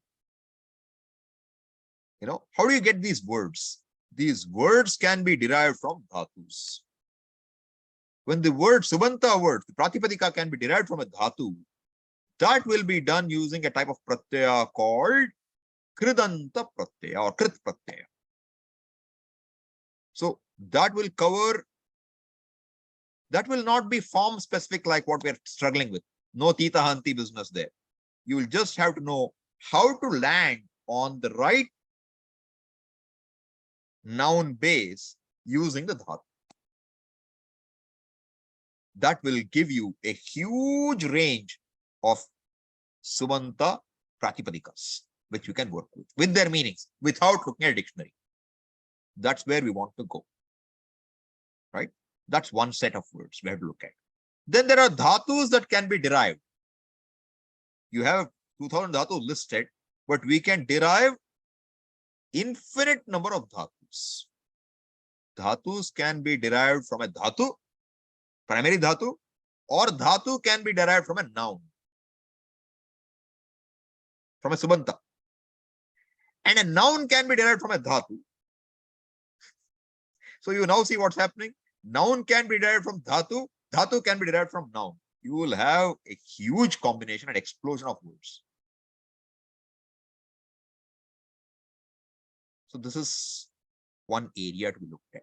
[SPEAKER 1] You know, how do you get these words? These words can be derived from dhatus. When the word subanta word, the pratipadika can be derived from a dhatu, that will be done using a type of pratyaya called kridanta pratyaya or krit pratyaya. So that will cover, that will not be form specific like what we're struggling with. No tita hanti business there. You will just have to know how to land on the right noun base using the dhatu. That will give you a huge range of subanta pratipadikas, which you can work with their meanings, without looking at a dictionary. That's where we want to go, right? That's one set of words we have to look at. Then there are dhatus that can be derived. You have 2000 dhatus listed, but we can derive infinite number of dhatus. Dhatus can be derived from a dhatu, primary dhatu, or dhatu can be derived from a noun, from a subanta. And a noun can be derived from a dhatu. So you now see what's happening. Noun can be derived from dhatu, dhatu can be derived from noun. You will have a huge combination and explosion of words. So this is one area to be looked at.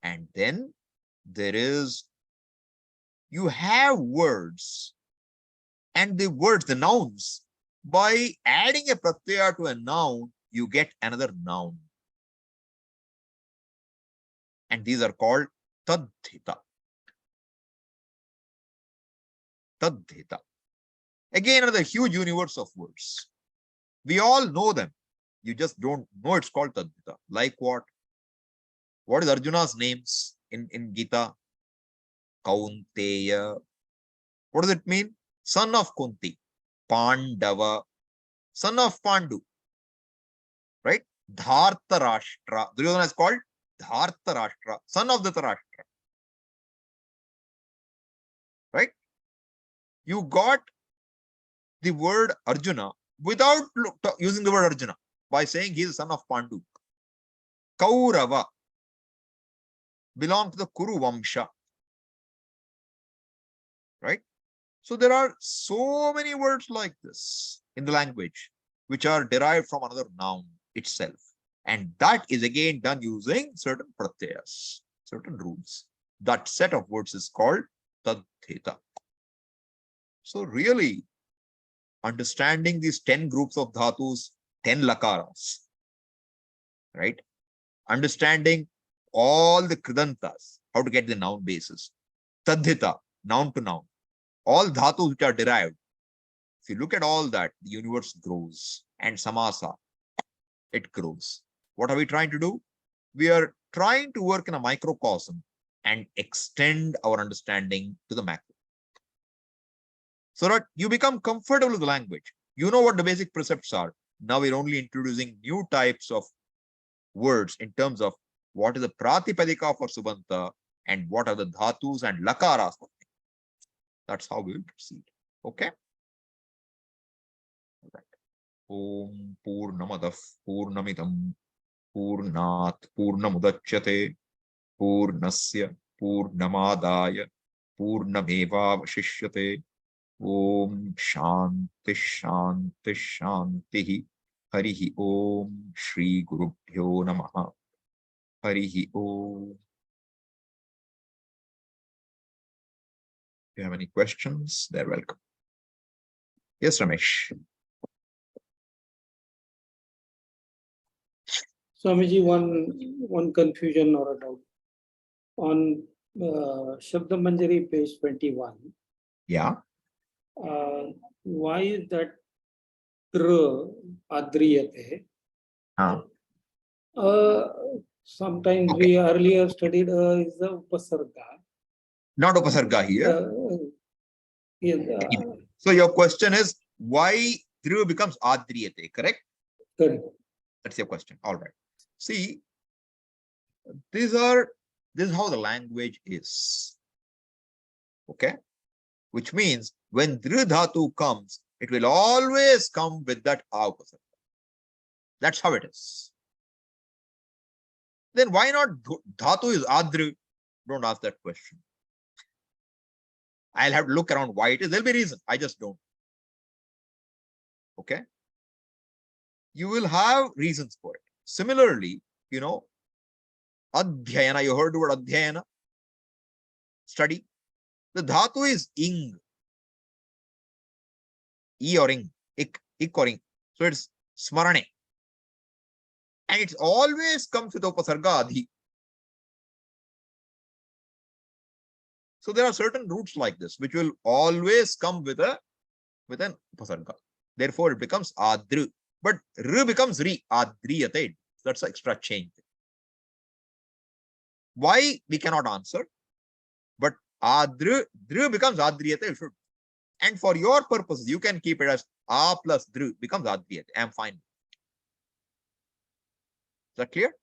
[SPEAKER 1] And then there is, you have words, and the words, the nouns, by adding a pratyaya to a noun, you get another noun. And these are called tadhita. Tadhita. Again, another huge universe of words. We all know them. You just don't know it's called tadhita. Like what? What is Arjuna's names in Gita? Kaunteya. What does it mean? Son of Kunti. Pandava. Son of Pandu. Right? Dhartarashtra. Duryodhana is called Dhartarashtra. Son of Dhritarashtra. Right? You got the word Arjuna without using the word Arjuna by saying he is the son of Pandu. Kaurava belong to the Kuru Vamsha. Right? So there are so many words like this in the language which are derived from another noun itself. And that is again done using certain pratyayas, certain rules. That set of words is called tadhita. So really, understanding these 10 groups of dhatus, 10 lakaras, right? understanding all the kridantas, how to get the noun basis. Tadhita, noun to noun. All dhatus which are derived. If you look at all that, the universe grows. And samasa, it grows. What are we trying to do? We are trying to work in a microcosm and extend our understanding to the macro. So that you become comfortable with the language. You know what the basic precepts are. Now we're only introducing new types of words in terms of what is the pratipadika for subanta and what are the dhatus and lakaras. That's how we will proceed. Okay. All right. Om Purnamadah Purnamidam Purnat Purnamudachyate Purnasya Purnamadaya Purnameva Vashishyate. Om Shanti Shanti Shanti. Harihi Om Shri Gurubhyo Namaha. Harihi Om. If you have any questions, they're welcome. Yes, Ramesh.
[SPEAKER 9] Swamiji, one confusion or a doubt. On Shabda Manjari, page 21.
[SPEAKER 1] Yeah.
[SPEAKER 9] Why is that thru adriyate? Sometimes
[SPEAKER 1] Okay.
[SPEAKER 9] we earlier studied is the upasarga.
[SPEAKER 1] Not upasarga here. So your question is why thru becomes adriyate, correct?
[SPEAKER 9] Correct.
[SPEAKER 1] That's your question. All right. See, this is how the language is. Okay. Which means when dhru dhatu comes, it will always come with that upasarga. That's how it is. Then why not dhatu is adru? Don't ask that question. I'll have to look around why it is. There'll be reason. I just don't. Okay. You will have reasons for it. Similarly, you know, adhyayana, you heard the word adhyayana? Study. The dhatu is ing. E or ing. Ik or ing. So it's smarane. And it always comes with upasarga adhi. So there are certain roots like this, which will always come with an upasarga. Therefore, it becomes adru. But r becomes ri, adriyate. That's an extra change. Why we cannot answer? But adru becomes adriyate. And for your purposes, you can keep it as a plus dru becomes adriyate. I am fine. Is that clear?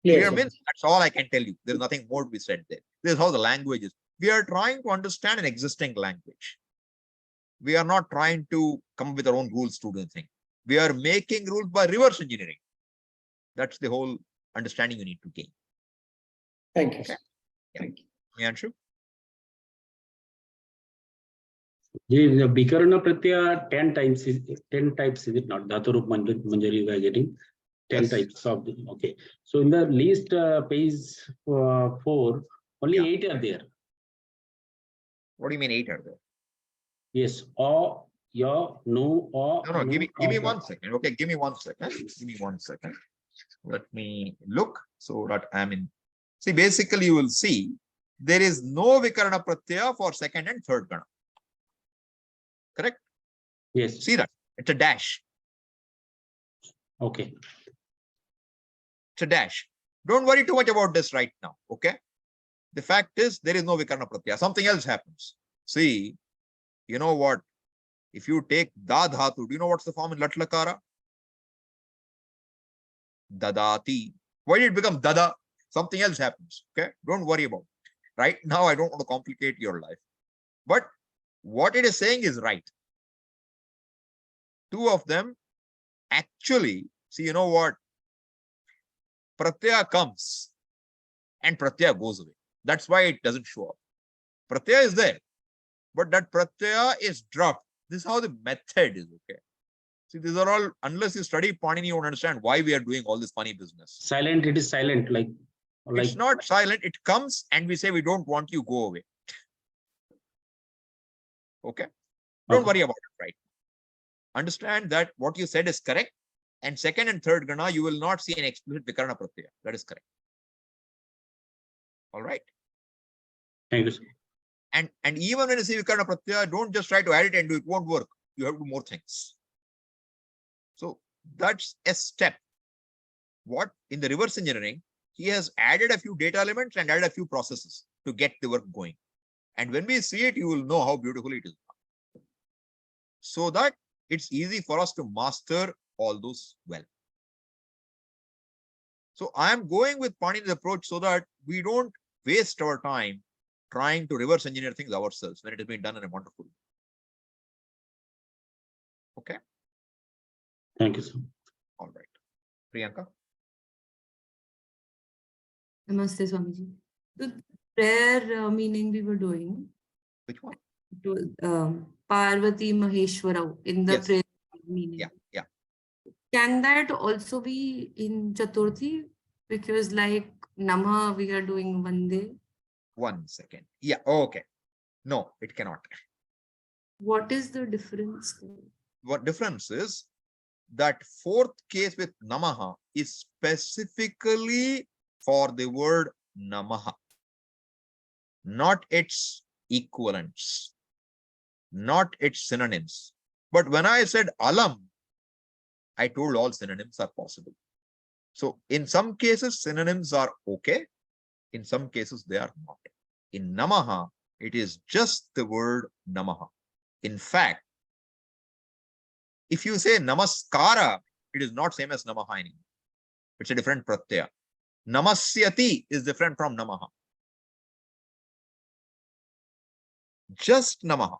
[SPEAKER 1] Clear means that's all I can tell you. There's nothing more to be said there. This is how the language is. We are trying to understand an existing language. We are not trying to come up with our own rules to do anything. We are making rules by reverse engineering. That's the whole understanding you need to gain.
[SPEAKER 9] Thank you.
[SPEAKER 1] Okay. Yeah.
[SPEAKER 9] Thank you.
[SPEAKER 1] Miyanshu?
[SPEAKER 5] The vikarana pratyaya 10 times is 10 types, is it not? Dhatu Manjari we are getting 10
[SPEAKER 1] Yes.
[SPEAKER 5] types of the, okay. So in the least page 4, only
[SPEAKER 1] Yeah.
[SPEAKER 5] 8 are there.
[SPEAKER 1] What do you mean 8 are there?
[SPEAKER 5] Yes, or your no or
[SPEAKER 1] No, give me
[SPEAKER 5] or,
[SPEAKER 1] 1 second. Okay, give me 1 second. Give me 1 second. Let me look so that I'm in. See, basically, you will see there is no vikarana pratyaya for second and third gana. Correct?
[SPEAKER 5] yes.
[SPEAKER 1] See that? It's a dash.
[SPEAKER 5] Okay.
[SPEAKER 1] It's a dash. Don't worry too much about this right now. Okay. The fact is there is no vikarana pratyaya. Something else happens. See, you know what? If you take da dhatu, do you know what's the form in lat lakara? Dadati. Why did it become dada? Something else happens. Okay. Don't worry about it. Right now, I don't want to complicate your life. But what it is saying is right. Two of them actually, see, you know what? Pratyaya comes and pratyaya goes away. That's why it doesn't show up. Pratyaya is there, but that pratyaya is dropped. This is how the method is, okay? See, these are all, unless you study Panini, you won't understand why we are doing all this funny business.
[SPEAKER 5] Silent, it is silent, like
[SPEAKER 1] It's not silent, it comes and we say, we don't want you, go away. Okay? Don't worry about it, right? Understand that what you said is correct. And second and third gana, you will not see an explicit vikarana pratyaya. That is correct. All right.
[SPEAKER 5] Thank you, sir.
[SPEAKER 1] And even when you see vikarana pratyaya, don't just try to add it and do it. Won't work. You have to do more things. So that's a step. What in the reverse engineering, he has added a few data elements and added a few processes to get the work going. And when we see it, you will know how beautiful it is. So that it's easy for us to master all those well. So I am going with Panini's approach so that we don't waste our time trying to reverse engineer things ourselves when it has been done in a wonderful way. Okay.
[SPEAKER 5] Thank you, sir.
[SPEAKER 1] All right. Priyanka.
[SPEAKER 8] Namaste, Swamiji. The prayer meaning we were doing,
[SPEAKER 1] Which one?
[SPEAKER 8] it was Parvati Maheshwarao in the
[SPEAKER 1] Yes.
[SPEAKER 8] prayer meaning.
[SPEAKER 1] Yeah. Yeah.
[SPEAKER 8] Can that also be in Chaturthi? Because like Namah, we are doing Vande.
[SPEAKER 1] 1 second. Yeah. Okay. No, it cannot.
[SPEAKER 8] What is the difference?
[SPEAKER 1] What difference is that fourth case with namaha is specifically for the word namaha, not its equivalents, not its synonyms. But when I said alam, I told all synonyms are possible. So in some cases, synonyms are okay. In some cases, they are not. In namaha, it is just the word namaha. In fact, if you say namaskara, it is not same as namaha anymore. It's a different pratyaya. Namasyati is different from namaha. Just namaha.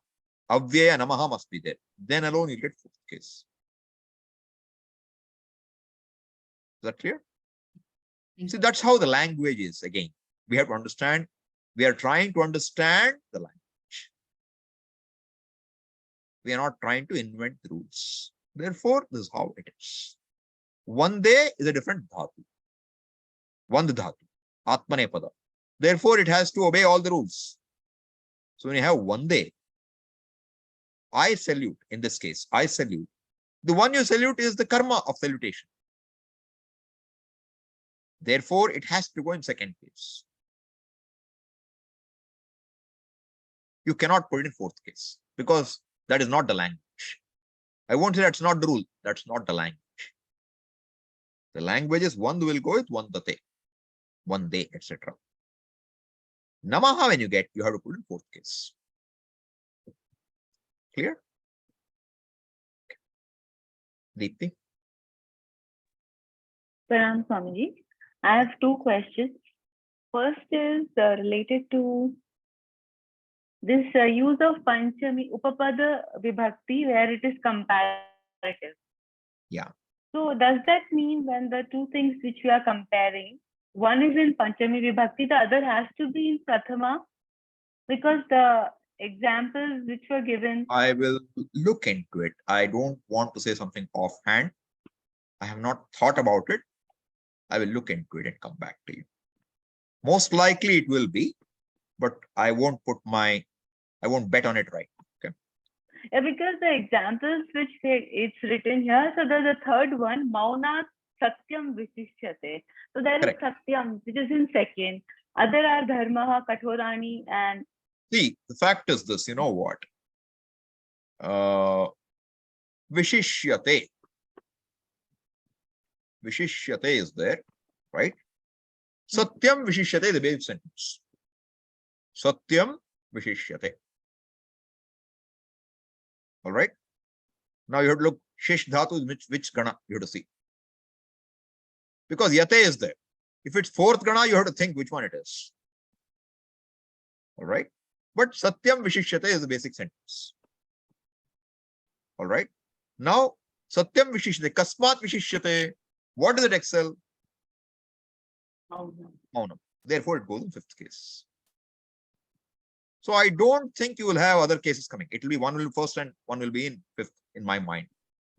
[SPEAKER 1] Avyaya namaha must be there. Then alone you get fourth case. Is that clear? See, that's how the language is. Again, we have to understand. We are trying to understand the language. We are not trying to invent the rules. Therefore, this is how it is. Vande is a different dhatu. Vand dhatu. Atmanepada. Therefore, it has to obey all the rules. So when you have Vande, I salute, in this case, I salute. The one you salute is the karma of salutation. Therefore, it has to go in second case. You cannot put it in fourth case because that is not the language. I won't say that's not the rule. That's not the language. The language is one will go with vandate, one day, etc. Namaha, when you get, you have to put in fourth case. Clear? Deepti?
[SPEAKER 10] Pranam Swamiji. I have two questions. First is related to this use of Panchami Upapada Vibhakti where it is comparative.
[SPEAKER 1] Yeah.
[SPEAKER 10] So does that mean when the two things which we are comparing, one is in Panchami Vibhakti, the other has to be in Prathama? Because the examples which were given.
[SPEAKER 1] I will look into it. I don't want to say something offhand. I have not thought about it. I will look into it and come back to you. Most likely it will be, but I won't bet on it right. Okay.
[SPEAKER 10] Yeah, because the examples which it's written here, so there's a third one, Mauna Satyam Vishishyate. So there is Satyam, which is in second. Other are Dharmaha, Kathorani, and.
[SPEAKER 1] See, the fact is this, you know what? Vishishyate. Vishishyate is there, right? Satyam Vishishyate is the basic sentence. Satyam Vishishyate. All right. Now you have to look, Shish Dhatu is which gana you have to see. Because Yate is there. If it's fourth gana, you have to think which one it is. All right. But Satyam Vishishyate is the basic sentence. All right. Now, Satyam Vishishyate, Kasmat Vishishyate, what does it excel? Maunam. Therefore, it goes in fifth case. So I don't think you will have other cases coming. It will be one will be first and one will be in fifth in my mind.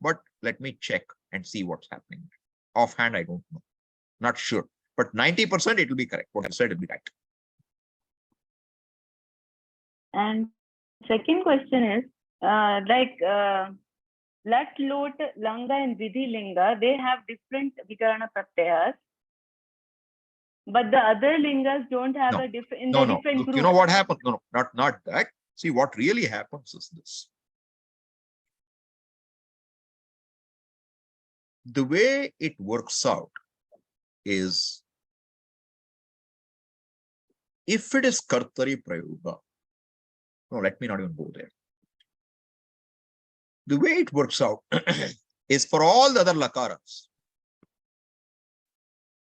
[SPEAKER 1] But let me check and see what's happening. Offhand, I don't know. Not sure. But 90% it will be correct. What I said will be right.
[SPEAKER 10] And second question is, Lat, Lot, Langa and Vidhilinga, they have different vikarana pratyayas. But the other lingas don't have a different, in the different
[SPEAKER 1] Look,
[SPEAKER 10] groups.
[SPEAKER 1] you know what happened? No, not that. See, what really happens is this. The way it works out is, if it is kartari prayoga, no, let me not even go there. The way it works out is, for all the other lakaras,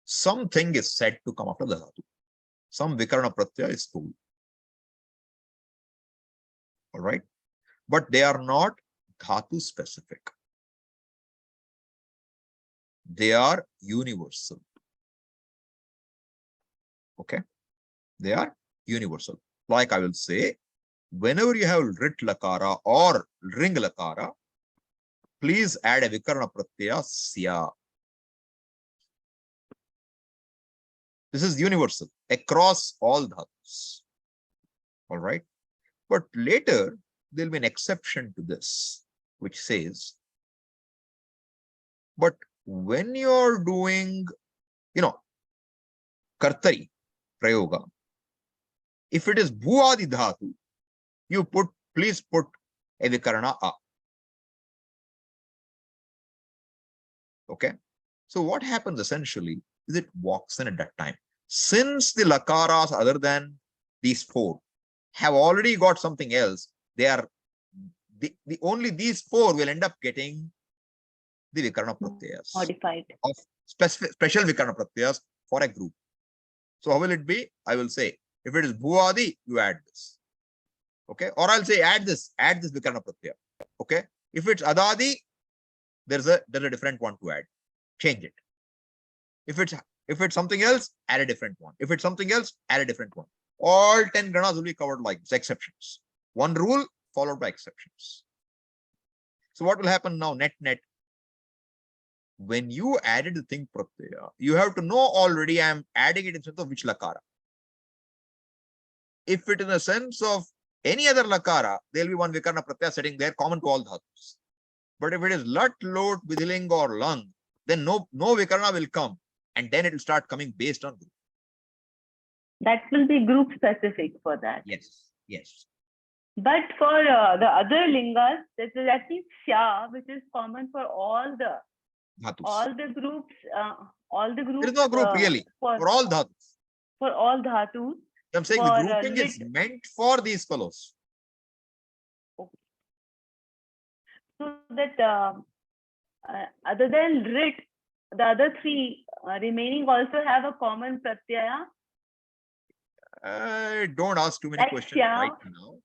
[SPEAKER 1] something is said to come after the dhatu. Some vikarana pratyaya is told. All right. But they are not dhatu specific. They are universal. Okay. They are universal. Like I will say, whenever you have rit lakara or ring lakara, please add a vikarana pratyaya sya. This is universal across all dhatus. All right. But later, there will be an exception to this, which says, but when you're doing, kartari prayoga, if it is bhuadi dhatu, you please put a vikarana a. Okay. So what happens essentially is it walks in at that time. Since the lakaras other than these four have already got something else, they are only these four will end up getting the vikarana pratyayas.
[SPEAKER 10] Modified.
[SPEAKER 1] Of special vikarana pratyayas for a group. So how will it be? I will say, if it is bhuadi, you add this. Okay. Or I'll say add this vikarana pratyaya. Okay. If it's adadi, there's a different one to add. Change it. If it's something else, add a different one. If it's something else, add a different one. All 10 ganas will be covered like this, exceptions. One rule followed by exceptions. So what will happen now, net? When you added the thing pratyaya, you have to know already I am adding it in sense of which lakara. If it in the sense of any other lakara, there will be one vikarana pratyaya sitting there common to all dhatus. But if it is lat, lot, vidhiling or lung, then no vikarana will come, and then it will start coming based on group.
[SPEAKER 10] That will be group specific for that.
[SPEAKER 1] Yes.
[SPEAKER 10] But for the other lingas, that is at least sya, which is common for all the
[SPEAKER 1] dhatus.
[SPEAKER 10] groups.
[SPEAKER 1] There is no group really for all dhatus.
[SPEAKER 10] For all dhatus.
[SPEAKER 1] I'm saying the grouping is meant for these fellows.
[SPEAKER 10] Okay. So that other than rit, the other three remaining also have a common pratyaya.
[SPEAKER 1] Don't ask too many questions right now.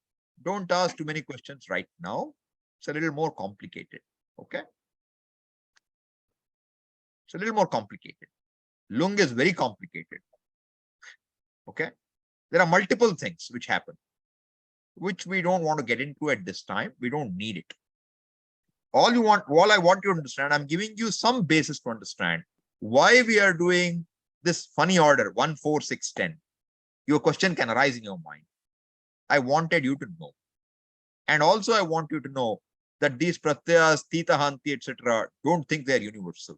[SPEAKER 1] Don't ask too many questions right now. It's a little more complicated. Okay. It's a little more complicated. Lung is very complicated. Okay. There are multiple things which happen, which we don't want to get into at this time. We don't need it. All I want you to understand, I'm giving you some basis to understand why we are doing this funny order 1, 4, 6, 10. Your question can arise in your mind. I wanted you to know. And also I want you to know that these pratyayas, tita, hanti, etc., don't think they're universal.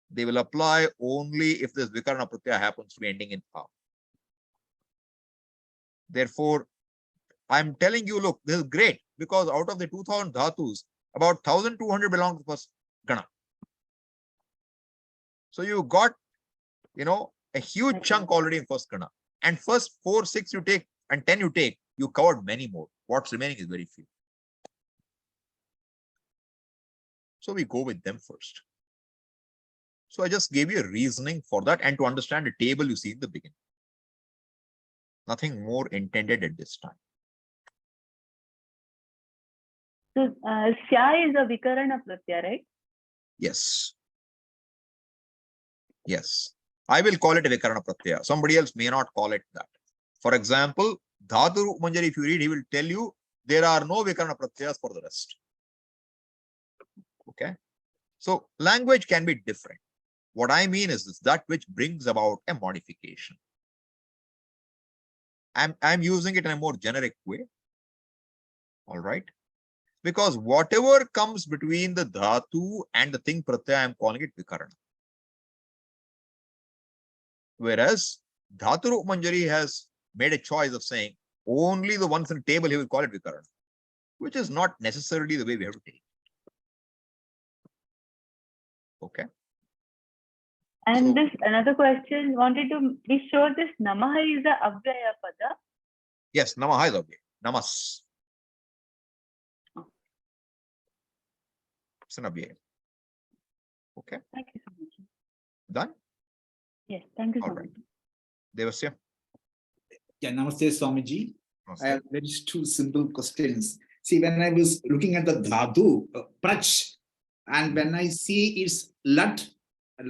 [SPEAKER 1] They will apply only if this vikarana pratyaya happens to be ending in a. Therefore, I'm telling you, look, this is great, because out of the 2000 dhatus, about 1200 belong to the first gana. So you got, a huge chunk already in first gana. And first 4, 6 you take and 10 you take, you covered many more. What's remaining is very few. So we go with them first. So I just gave you a reasoning for that and to understand the table you see in the beginning. Nothing more intended at this time.
[SPEAKER 10] So sya is a vikarana pratyaya, right?
[SPEAKER 1] Yes. I will call it a vikarana pratyaya. Somebody else may not call it that. For example, dhatu manjari, if you read, he will tell you there are no vikarana pratyayas for the rest. Okay. So language can be different. What I mean is this, that which brings about a modification. I'm using it in a more generic way. All right. Because whatever comes between the dhatu and the ting pratyaya, I'm calling it vikarana. Whereas dhatu Manjari has made a choice of saying only the ones in the table he will call it vikarana, which is not necessarily the way we have to take it. Okay.
[SPEAKER 10] And
[SPEAKER 1] So-
[SPEAKER 10] this another question wanted to be sure this namaha is a avyaya pada.
[SPEAKER 1] Yes, namaha is okay. Namas. It's an abhyaya. Okay.
[SPEAKER 10] Thank you so much.
[SPEAKER 1] Done?
[SPEAKER 10] Yes, thank you so
[SPEAKER 1] All right.
[SPEAKER 10] much.
[SPEAKER 1] Devasya.
[SPEAKER 11] Yeah, Namaste Swamiji.
[SPEAKER 1] Namaste.
[SPEAKER 11] I have very two simple questions. See, when I was looking at the dhatu, prach, and when I see it's lat,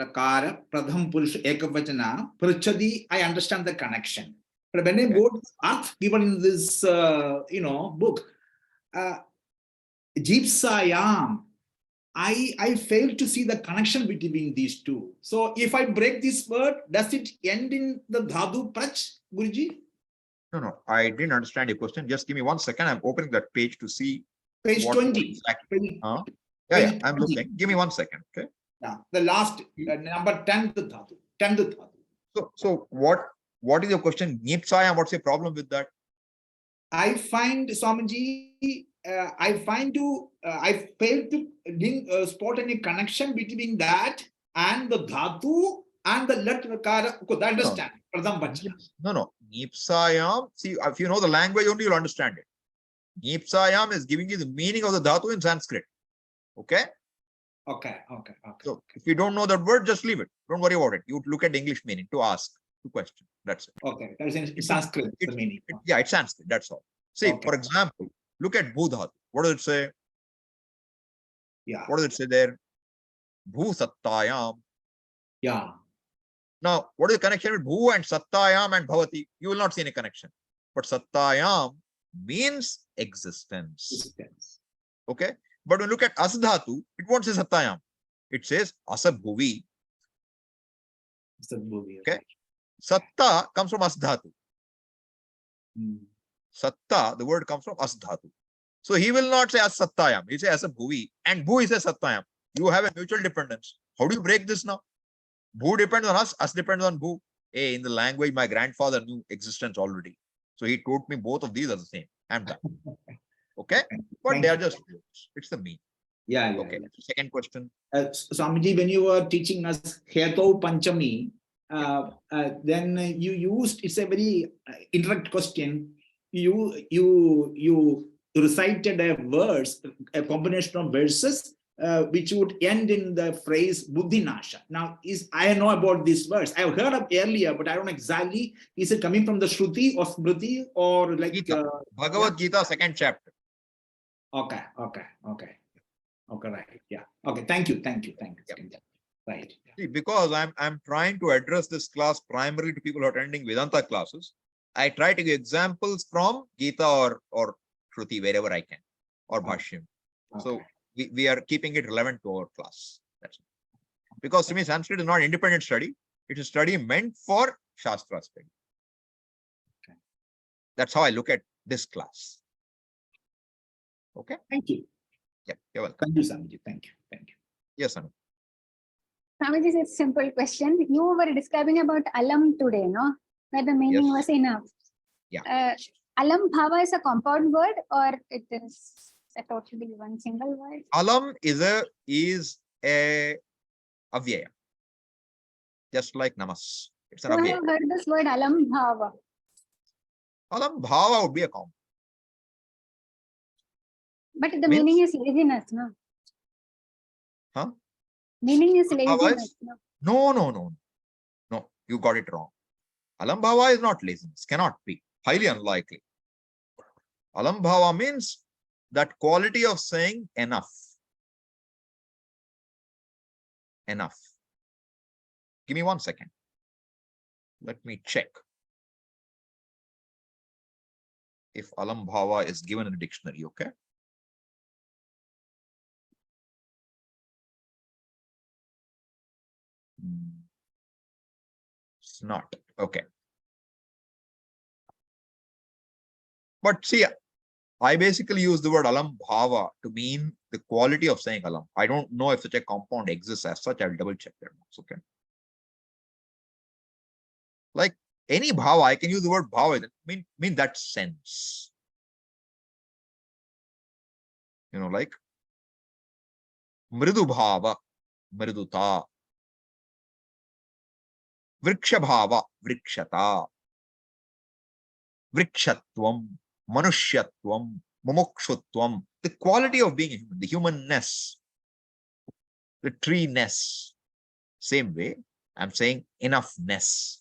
[SPEAKER 11] lakara, pradham purush, ekavachana, prachadi, I understand the connection. But when I go to earth given in this, book, jipsayam, I fail to see the connection between these two. So if I break this word, does it end in the dhatu prach, Guruji?
[SPEAKER 1] No, I didn't understand your question. Just give me 1 second. I'm opening that page to see.
[SPEAKER 11] Page
[SPEAKER 1] what
[SPEAKER 11] 20.
[SPEAKER 1] exactly.
[SPEAKER 11] Page-
[SPEAKER 1] Yeah,
[SPEAKER 11] page
[SPEAKER 1] I'm
[SPEAKER 11] 20.
[SPEAKER 1] looking. Give me 1 second. Okay.
[SPEAKER 11] Yeah, the last number 10th dhatu. 10th dhatu.
[SPEAKER 1] So what is your question? Nipsaya, what's your problem with that?
[SPEAKER 11] I find Swamiji, I fail to spot any connection between that and the dhatu and the lakara. I understand. Pradham Vachana.
[SPEAKER 1] No. Nipsayam. See, if you know the language only, you'll understand it. Nipsayam is giving you the meaning of the dhatu in Sanskrit. Okay.
[SPEAKER 11] Okay.
[SPEAKER 1] So if you don't know that word, just leave it. Don't worry about it. You look at the English meaning to ask to question. That's it.
[SPEAKER 11] Okay. That is in Sanskrit, the meaning.
[SPEAKER 1] Yeah, it's Sanskrit. That's all. See,
[SPEAKER 11] Okay.
[SPEAKER 1] for example, look at bhu dhatu. What does it say?
[SPEAKER 11] Yeah.
[SPEAKER 1] What does it say there? Bhu sattayam.
[SPEAKER 11] Yeah.
[SPEAKER 1] Now, what is the connection with bhu and sattayam and bhavati? You will not see any connection. But sattayam means existence. Okay. But when you look at asdhatu, it won't say sattayam. It says asabhuvi. Okay. Satta comes from asdhatu. Satta, the word comes from asdhatu. So he will not say as sattayam. He say as a bhuvi. And bhu is a sattayam. You have a mutual dependence. How do you break this now? Bhu depends on us depends on bhu. Hey, in the language, my grandfather knew existence already. So he taught me both of these are the same. I'm done. Okay? But
[SPEAKER 11] Thank
[SPEAKER 1] they are
[SPEAKER 11] you.
[SPEAKER 1] just words. It's the meaning.
[SPEAKER 11] Yeah.
[SPEAKER 1] Okay. Second question.
[SPEAKER 11] Swamiji, when you were teaching us Heto Panchami, then you used, it's a very indirect question. You recited a verse, a combination of verses, which would end in the phrase Buddhinasha. Now, I know about this verse. I've heard of earlier, but I don't know exactly. Is it coming from the Shruti or Smriti or like
[SPEAKER 1] Gita. Bhagavad Gita, 2nd chapter.
[SPEAKER 11] Okay, right. Yeah. Okay, thank you.
[SPEAKER 1] Yeah.
[SPEAKER 11] Right.
[SPEAKER 1] See, because I'm trying to address this class primarily to people who are attending Vedanta classes, I try to give examples from Gita or Shruti, wherever I can, or Bhashyam. So we are keeping it relevant to our class. That's it. Because to me, Sanskrit is not an independent study. It's a study meant for Shastra study. That's how I look at this class. Okay.
[SPEAKER 11] Thank you.
[SPEAKER 1] Yeah, you're welcome.
[SPEAKER 11] Thank you, Swamiji. Thank you.
[SPEAKER 1] Yes, Anu.
[SPEAKER 6] Swamiji, it's a simple question. You were describing about alam today, no? Where the meaning was enough.
[SPEAKER 1] Yeah.
[SPEAKER 6] Alam bhava is a compound word or it is a totally one single word?
[SPEAKER 1] Alam is a avyaya. Just like namas. It's an
[SPEAKER 6] So I
[SPEAKER 1] avyaya.
[SPEAKER 6] have heard this word alam bhava.
[SPEAKER 1] Alam bhava would be a compound.
[SPEAKER 6] But the meaning is laziness, no?
[SPEAKER 1] Huh?
[SPEAKER 6] Meaning is
[SPEAKER 1] Bhava
[SPEAKER 6] laziness,
[SPEAKER 1] is-
[SPEAKER 6] no?
[SPEAKER 1] No, you got it wrong. Alam bhava is not laziness, cannot be. Highly unlikely. Alam bhava means that quality of saying enough. Enough. Give me 1 second. Let me check if alam bhava is given in the dictionary, okay? It's not. Okay. But see, I basically use the word alam bhava to mean the quality of saying alam. I don't know if such a compound exists as such. I'll double check that. Okay. Like any bhava, I can use the word bhava, mean that sense. You know, like mridu bhava, mriduta. Vriksha bhava, vrikshata. Vrikshatvam, manushyatvam, mumukshutvam. The quality of being a human, the humanness, the tree-ness. Same way, I'm saying enoughness.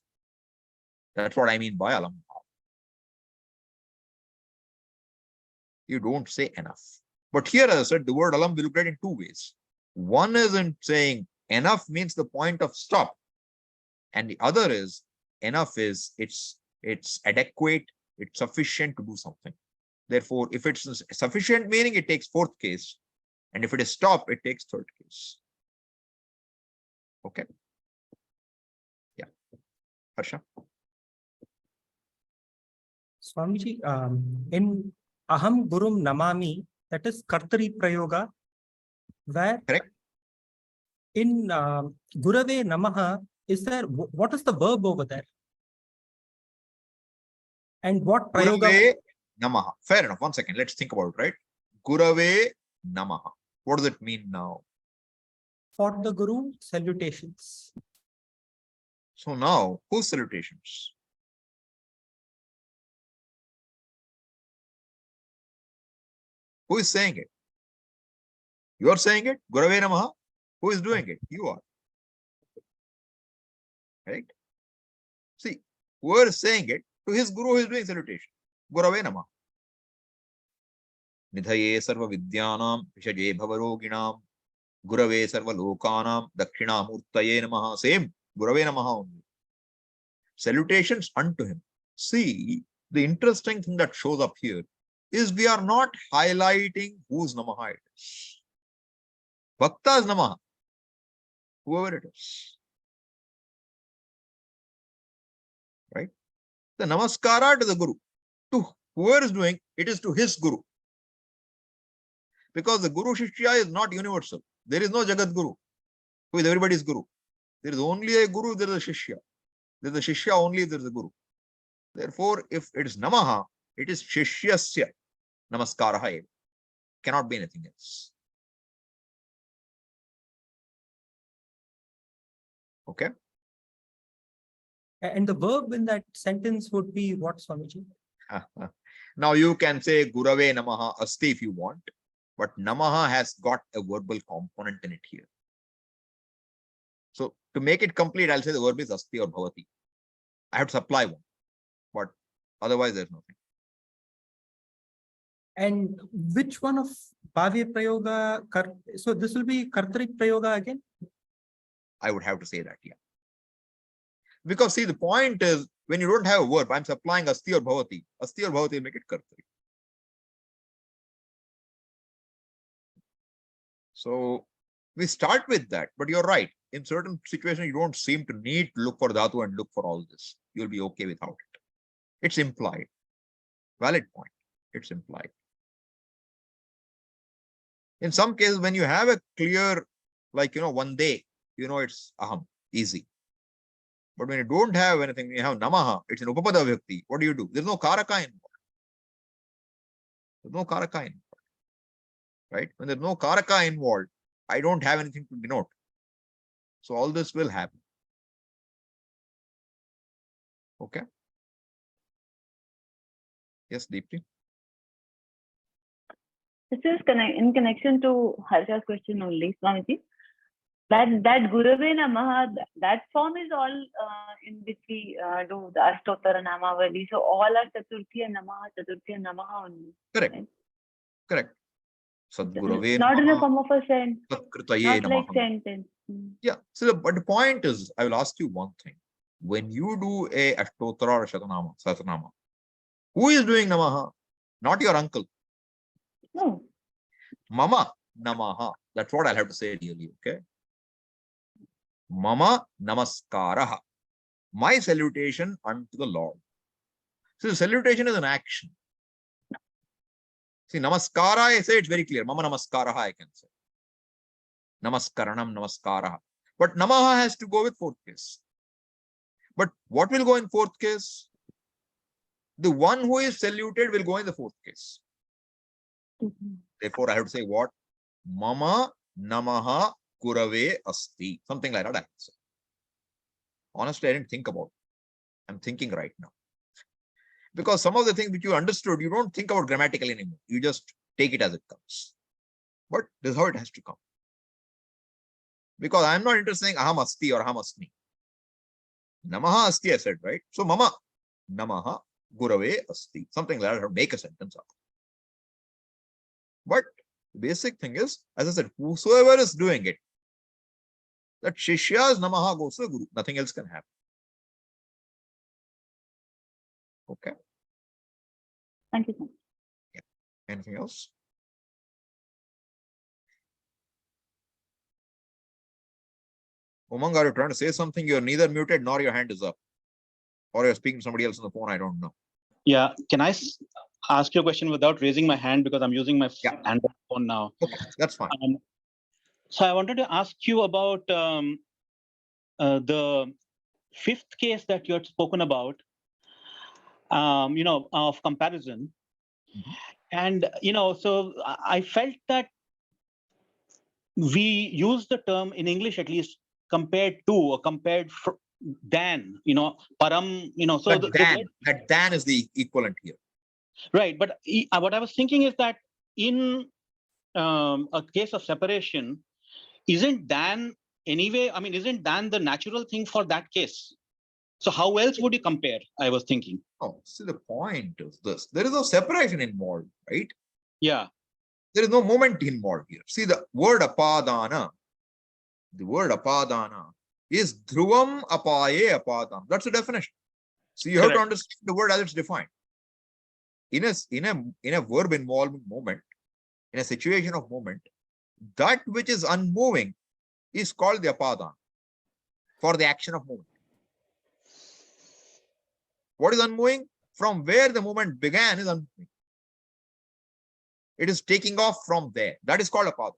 [SPEAKER 1] That's what I mean by alam bhava. You don't say enough. But here, as I said, the word alam will look at it in two ways. One is in saying enough means the point of stop. And the other is enough is it's adequate, it's sufficient to do something. Therefore, if it's sufficient meaning, it takes fourth case. And if it is stop, it takes third case. Okay. Yeah. Harsha.
[SPEAKER 4] Swamiji, in aham gurum namami, that is kartari prayoga, where
[SPEAKER 1] correct.
[SPEAKER 4] In gurave namaha, is there, what is the verb over there? And what prayoga?
[SPEAKER 1] Gurave namaha. Fair enough. One second. Let's think about it, right? Gurave namaha. What does it mean now?
[SPEAKER 4] For the Guru, salutations.
[SPEAKER 1] So now, whose salutations? Who is saying it? You are saying it? Gurave namaha. Who is doing it? You are. Right? See, whoever is saying it, to his guru who is doing salutation. Gurave namaha. Nidhaye sarva vidyanam vishaje bhavaroginam gurave sarva lokanam dakshinamurtaye namaha. Same. Gurave namaha only. Salutations unto him. See, the interesting thing that shows up here is we are not highlighting whose namaha it is. Bhakta's namaha. Whoever it is. Right? The namaskara to the guru. To whoever is doing, it is to his guru. Because the guru shishya is not universal. There is no jagat guru who is everybody's guru. There is only a guru, there is a shishya. There is a shishya only if there is a guru. Therefore, if it is namaha, it is shishyasya namaskaraha. Cannot be anything else. Okay.
[SPEAKER 4] And the verb in that sentence would be what, Swamiji?
[SPEAKER 1] Now you can say Gurave Namaha Asti if you want, but Namaha has got a verbal component in it here. So to make it complete, I'll say the verb is Asti or Bhavati. I have to supply one, but otherwise there's nothing.
[SPEAKER 4] And which one of Bhavya Prayoga? So this will be Kartari Prayoga again?
[SPEAKER 1] I would have to say that, yeah. Because see, the point is, when you don't have a verb, I'm supplying Asti or Bhavati. Asti or Bhavati will make it Kartari. So we start with that, but you're right. In certain situations, you don't seem to need to look for dhatu and look for all this. You'll be okay without it. It's implied. Valid point. It's implied. In some cases, when you have a clear, like, one day, it's aham, easy. But when you don't have anything, you have namaha, it's an upapada vibhakti. What do? There's no karaka involved. There's no karaka involved. Right? When there's no karaka involved, I don't have anything to denote. So all this will happen. Okay. Yes, Deepti.
[SPEAKER 10] This is in connection to Harsha's question only, Swamiji. That Gurave Namaha, that form is all in which we do the Ashtottara Namavali. So all are Chaturthya Namaha only.
[SPEAKER 1] Correct.
[SPEAKER 10] Right?
[SPEAKER 1] Correct. Sadgurave
[SPEAKER 10] not
[SPEAKER 1] Namaha,
[SPEAKER 10] in the form of a sentence.
[SPEAKER 1] Satkritaye
[SPEAKER 10] Not like
[SPEAKER 1] Namaha.
[SPEAKER 10] sentence.
[SPEAKER 1] Yeah. So, but the point is, I will ask you one thing. When you do a Ashtottara or Shatanama, Sahasranama, who is doing Namaha? Not your uncle.
[SPEAKER 10] No.
[SPEAKER 1] Mama Namaha. That's what I'll have to say really, okay? Mama Namaskaraha. My salutation unto the Lord. So the salutation is an action. See, namaskara, I say it's very clear. Mama namaskara, I can say. Namaskaranam, namaskara. But namaha has to go with fourth case. But what will go in fourth case? The one who is saluted will go in the fourth case. Therefore, I have to say what? Mama namaha kurave asti. Something like that I can say. Honestly, I didn't think about it. I'm thinking right now. Because some of the things which you understood, you don't think about grammatically anymore. You just take it as it comes. But this is how it has to come. Because I'm not interested in aham asti or aham asmi. Namaha asti, I said, right? So, mama namaha gurave asti. Something like that, or make a sentence up. But the basic thing is, as I said, whosoever is doing it, that shishya's namaha goes to the guru. Nothing else can happen. Okay.
[SPEAKER 10] Thank you so much.
[SPEAKER 1] Yeah. Anything else? Umang, are you trying to say something? You're neither muted nor your hand is up. Or you're speaking to somebody else on the phone. I don't know.
[SPEAKER 12] Yeah. Can I ask you a question without raising my hand because I'm using my Android phone now?
[SPEAKER 1] Okay, that's fine.
[SPEAKER 12] So I wanted to ask you about the fifth case that you had spoken about, of comparison. And, so I felt that we use the term in English, at least, compared to or compared than, param, so
[SPEAKER 1] that than is the equivalent here.
[SPEAKER 12] Right. But what I was thinking is that in a case of separation, isn't than anyway, isn't than the natural thing for that case? So how else would you compare? I was thinking.
[SPEAKER 1] Oh, see, the point is this. There is no separation involved, right?
[SPEAKER 12] Yeah.
[SPEAKER 1] There is no moment involved here. See, the word upapada is dhruvam apaye apadam. That's the definition. So you have to understand the word as it's defined. In a verb involving moment, in a situation of moment, that which is unmoving is called the upapada for the action of movement. What is unmoving? From where the movement began is unmoving. It is taking off from there. That is called upapada.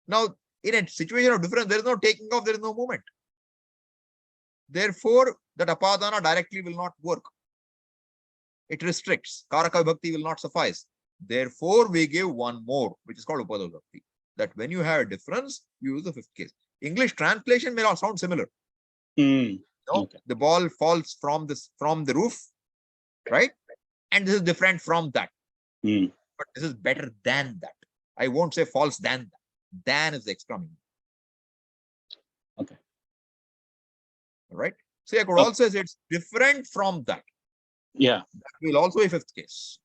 [SPEAKER 1] Now, in a situation of difference, there is no taking off, there is no movement. Therefore, that upadana directly will not work. It restricts. Karaka vibhakti will not suffice. Therefore, we give one more, which is called upada vibhakti. That when you have a difference, you use the fifth case. English translation may not sound similar. The ball falls from the roof, right? And this is different from that. But this is better than that. I won't say false than that. Than is the extra meaning.
[SPEAKER 12] Okay.
[SPEAKER 1] All right. See, I could also say it's different from that.
[SPEAKER 12] Yeah.
[SPEAKER 1] That will also be fifth case.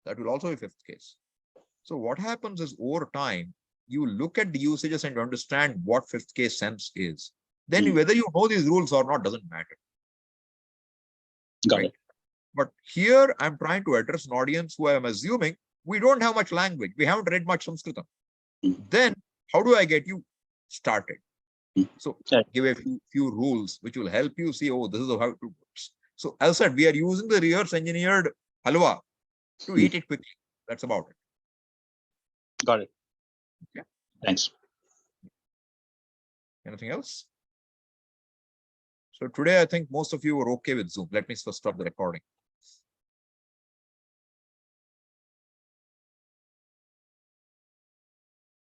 [SPEAKER 1] That will also be fifth case. So what happens is over time, you look at the usages and you understand what fifth case sense is. Then whether you know these rules or not doesn't matter.
[SPEAKER 12] Got it.
[SPEAKER 1] But here I'm trying to address an audience who I'm assuming we don't have much language. We haven't read much Sanskritam. Then how do I get you started? So give a few rules which will help you see, oh, this is how it works. So as I said, we are using the reverse engineered halwa to eat it quickly. That's about it.
[SPEAKER 12] Got it.
[SPEAKER 1] Okay.
[SPEAKER 12] Thanks.
[SPEAKER 1] Anything else? So today, I think most of you were okay with Zoom. Let me first stop the recording.